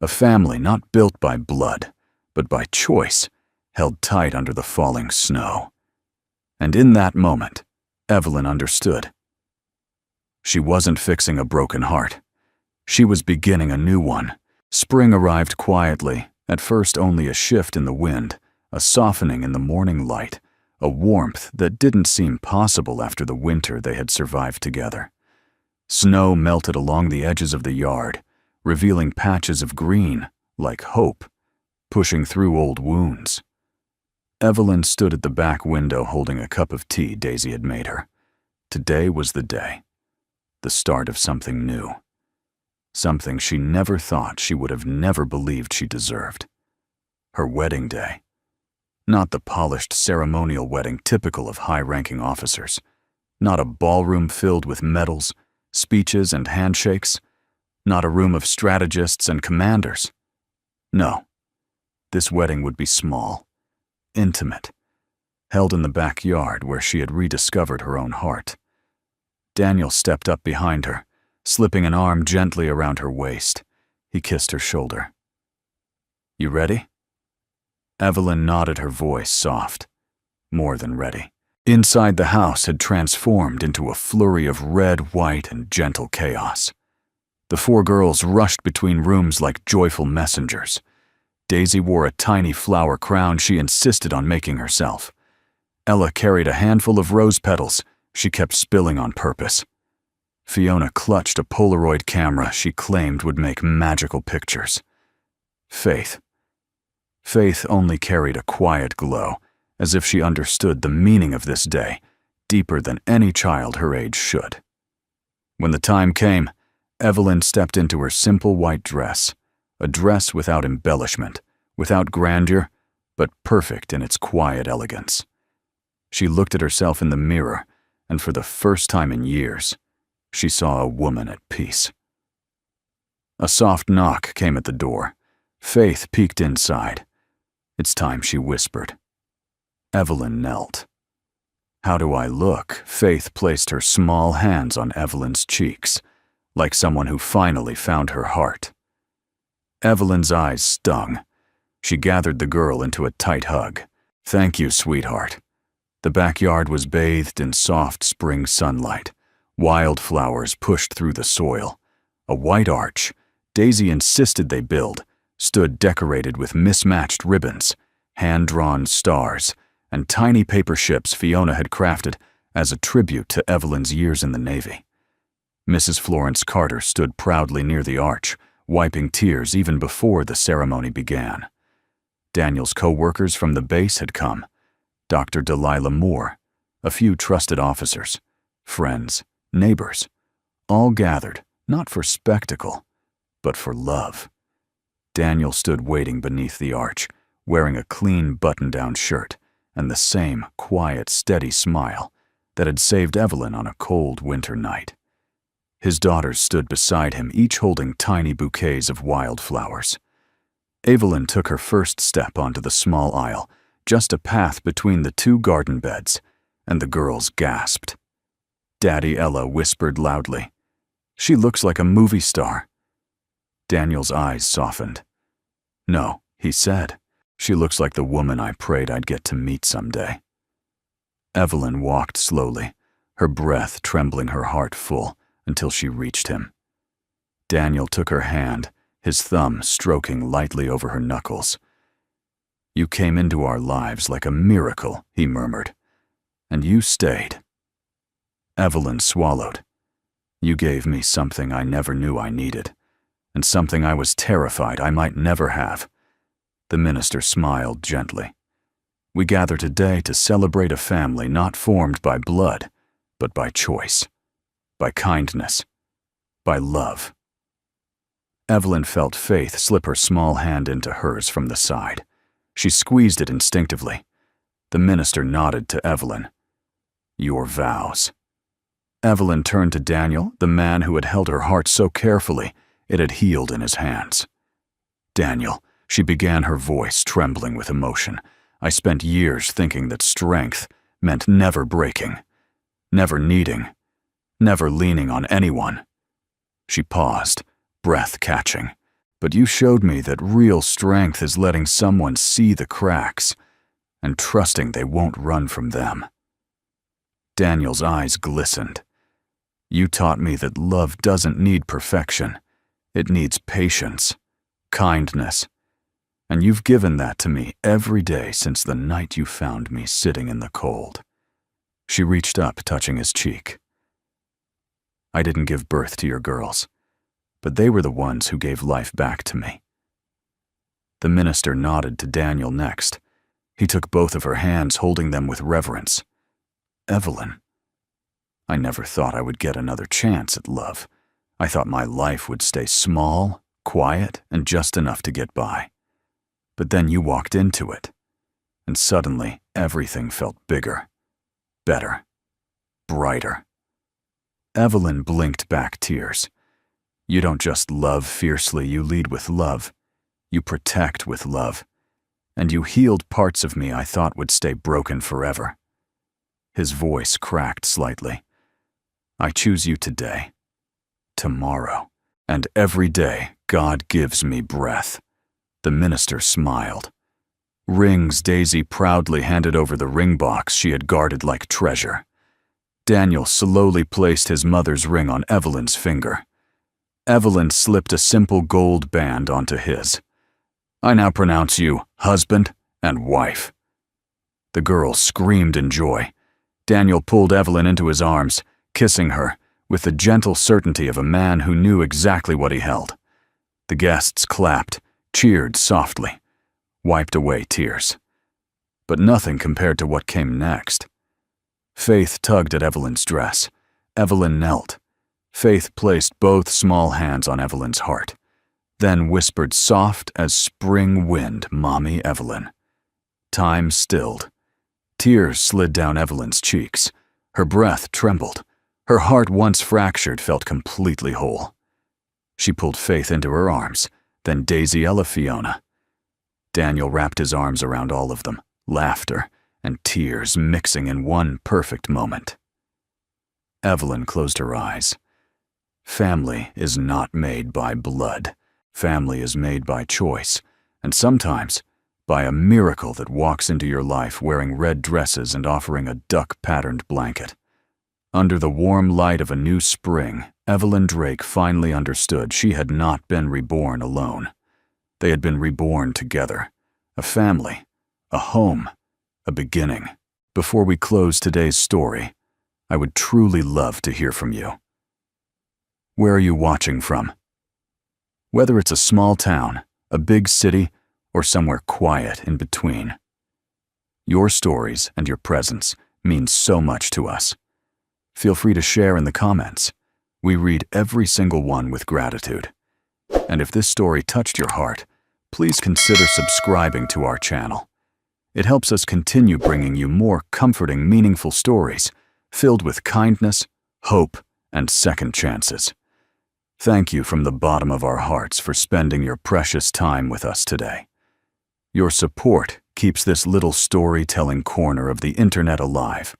a family not built by blood, but by choice, held tight under the falling snow. And in that moment, Evelyn understood. She wasn't fixing a broken heart. She was beginning a new one. Spring arrived quietly, at first only a shift in the wind, a softening in the morning light, a warmth that didn't seem possible after the winter they had survived together. Snow melted along the edges of the yard, revealing patches of green, like hope, pushing through old wounds. Evelyn stood at the back window holding a cup of tea Daisy had made her. Today was the day, the start of something new. Something she never thought she would have never believed she deserved. Her wedding day. Not the polished ceremonial wedding typical of high-ranking officers. Not a ballroom filled with medals, speeches, and handshakes. Not a room of strategists and commanders. No. This wedding would be small, intimate, held in the backyard where she had rediscovered her own heart. Daniel stepped up behind her, slipping an arm gently around her waist. He kissed her shoulder. "You ready?" Evelyn nodded, her voice soft. More than ready. Inside the house had transformed into a flurry of red, white, and gentle chaos. The 4 girls rushed between rooms like joyful messengers. Daisy wore a tiny flower crown she insisted on making herself. Ella carried a handful of rose petals she kept spilling on purpose. Fiona clutched a Polaroid camera she claimed would make magical pictures. Faith only carried a quiet glow, as if she understood the meaning of this day deeper than any child her age should. When the time came, Evelyn stepped into her simple white dress, a dress without embellishment, without grandeur, but perfect in its quiet elegance. She looked at herself in the mirror, and for the first time in years, she saw a woman at peace. A soft knock came at the door. Faith peeked inside. "It's time," she whispered. Evelyn knelt. "How do I look?" Faith placed her small hands on Evelyn's cheeks, like someone who finally found her heart. Evelyn's eyes stung. She gathered the girl into a tight hug. "Thank you, sweetheart." The backyard was bathed in soft spring sunlight. Wildflowers pushed through the soil. A white arch, Daisy insisted they build, stood decorated with mismatched ribbons, hand-drawn stars, and tiny paper ships Fiona had crafted as a tribute to Evelyn's years in the Navy. Mrs. Florence Carter stood proudly near the arch, wiping tears even before the ceremony began. Daniel's co-workers from the base had come. Dr. Delilah Moore, a few trusted officers, friends, neighbors, all gathered, not for spectacle, but for love. Daniel stood waiting beneath the arch, wearing a clean button-down shirt and the same quiet, steady smile that had saved Evelyn on a cold winter night. His daughters stood beside him, each holding tiny bouquets of wildflowers. Evelyn took her first step onto the small aisle, just a path between the 2 garden beds, and the girls gasped. Daddy Ella whispered loudly, "She looks like a movie star." Daniel's eyes softened. "No," he said. She looks like the woman I prayed I'd get to meet someday." Evelyn walked slowly, her breath trembling, her heart full, until she reached him. Daniel took her hand, his thumb stroking lightly over her knuckles. "You came into our lives like a miracle," he murmured, "and you stayed." Evelyn swallowed. "You gave me something I never knew I needed, and something I was terrified I might never have." The minister smiled gently. "We gather today to celebrate a family not formed by blood, but by choice, by kindness, by love." Evelyn felt Faith slip her small hand into hers from the side. She squeezed it instinctively. The minister nodded to Evelyn. "Your vows." Evelyn turned to Daniel, the man who had held her heart so carefully it had healed in his hands. "Daniel," she began, her voice trembling with emotion, "I spent years thinking that strength meant never breaking, never needing, never leaning on anyone." She paused, breath catching. "But you showed me that real strength is letting someone see the cracks and trusting they won't run from them." Daniel's eyes glistened. "You taught me that love doesn't need perfection. It needs patience, kindness. And you've given that to me every day since the night you found me sitting in the cold." She reached up, touching his cheek. "I didn't give birth to your girls, but they were the ones who gave life back to me." The minister nodded to Daniel next. He took both of her hands, holding them with reverence. "Evelyn, I never thought I would get another chance at love. I thought my life would stay small, quiet, and just enough to get by. But then you walked into it, and suddenly everything felt bigger, better, brighter." Evelyn blinked back tears. "You don't just love fiercely, you lead with love. You protect with love. And you healed parts of me I thought would stay broken forever." His voice cracked slightly. "I choose you today, tomorrow, and every day God gives me breath." The minister smiled. Rings Daisy proudly handed over the ring box she had guarded like treasure. Daniel slowly placed his mother's ring on Evelyn's finger. Evelyn slipped a simple gold band onto his. "I now pronounce you husband and wife." The girl screamed in joy. Daniel pulled Evelyn into his arms, kissing her, with the gentle certainty of a man who knew exactly what he held. The guests clapped, cheered softly, wiped away tears. But nothing compared to what came next. Faith tugged at Evelyn's dress. Evelyn knelt. Faith placed both small hands on Evelyn's heart, then whispered soft as spring wind, "Mommy Evelyn." Time stilled. Tears slid down Evelyn's cheeks. Her breath trembled. Her heart, once fractured, felt completely whole. She pulled Faith into her arms, then Daisy Ella Fiona. Daniel wrapped his arms around all of them, laughter and tears mixing in one perfect moment. Evelyn closed her eyes. Family is not made by blood. Family is made by choice, and sometimes by a miracle that walks into your life wearing red dresses and offering a duck-patterned blanket. Under the warm light of a new spring, Evelyn Drake finally understood she had not been reborn alone. They had been reborn together. A family, a home, a beginning. Before we close today's story, I would truly love to hear from you. Where are you watching from? Whether it's a small town, a big city, or somewhere quiet in between. Your stories and your presence mean so much to us. Feel free to share in the comments. We read every single one with gratitude. And if this story touched your heart, please consider subscribing to our channel. It helps us continue bringing you more comforting, meaningful stories filled with kindness, hope, and second chances. Thank you from the bottom of our hearts for spending your precious time with us today. Your support keeps this little storytelling corner of the internet alive.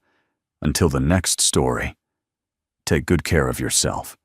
Until the next story, take good care of yourself.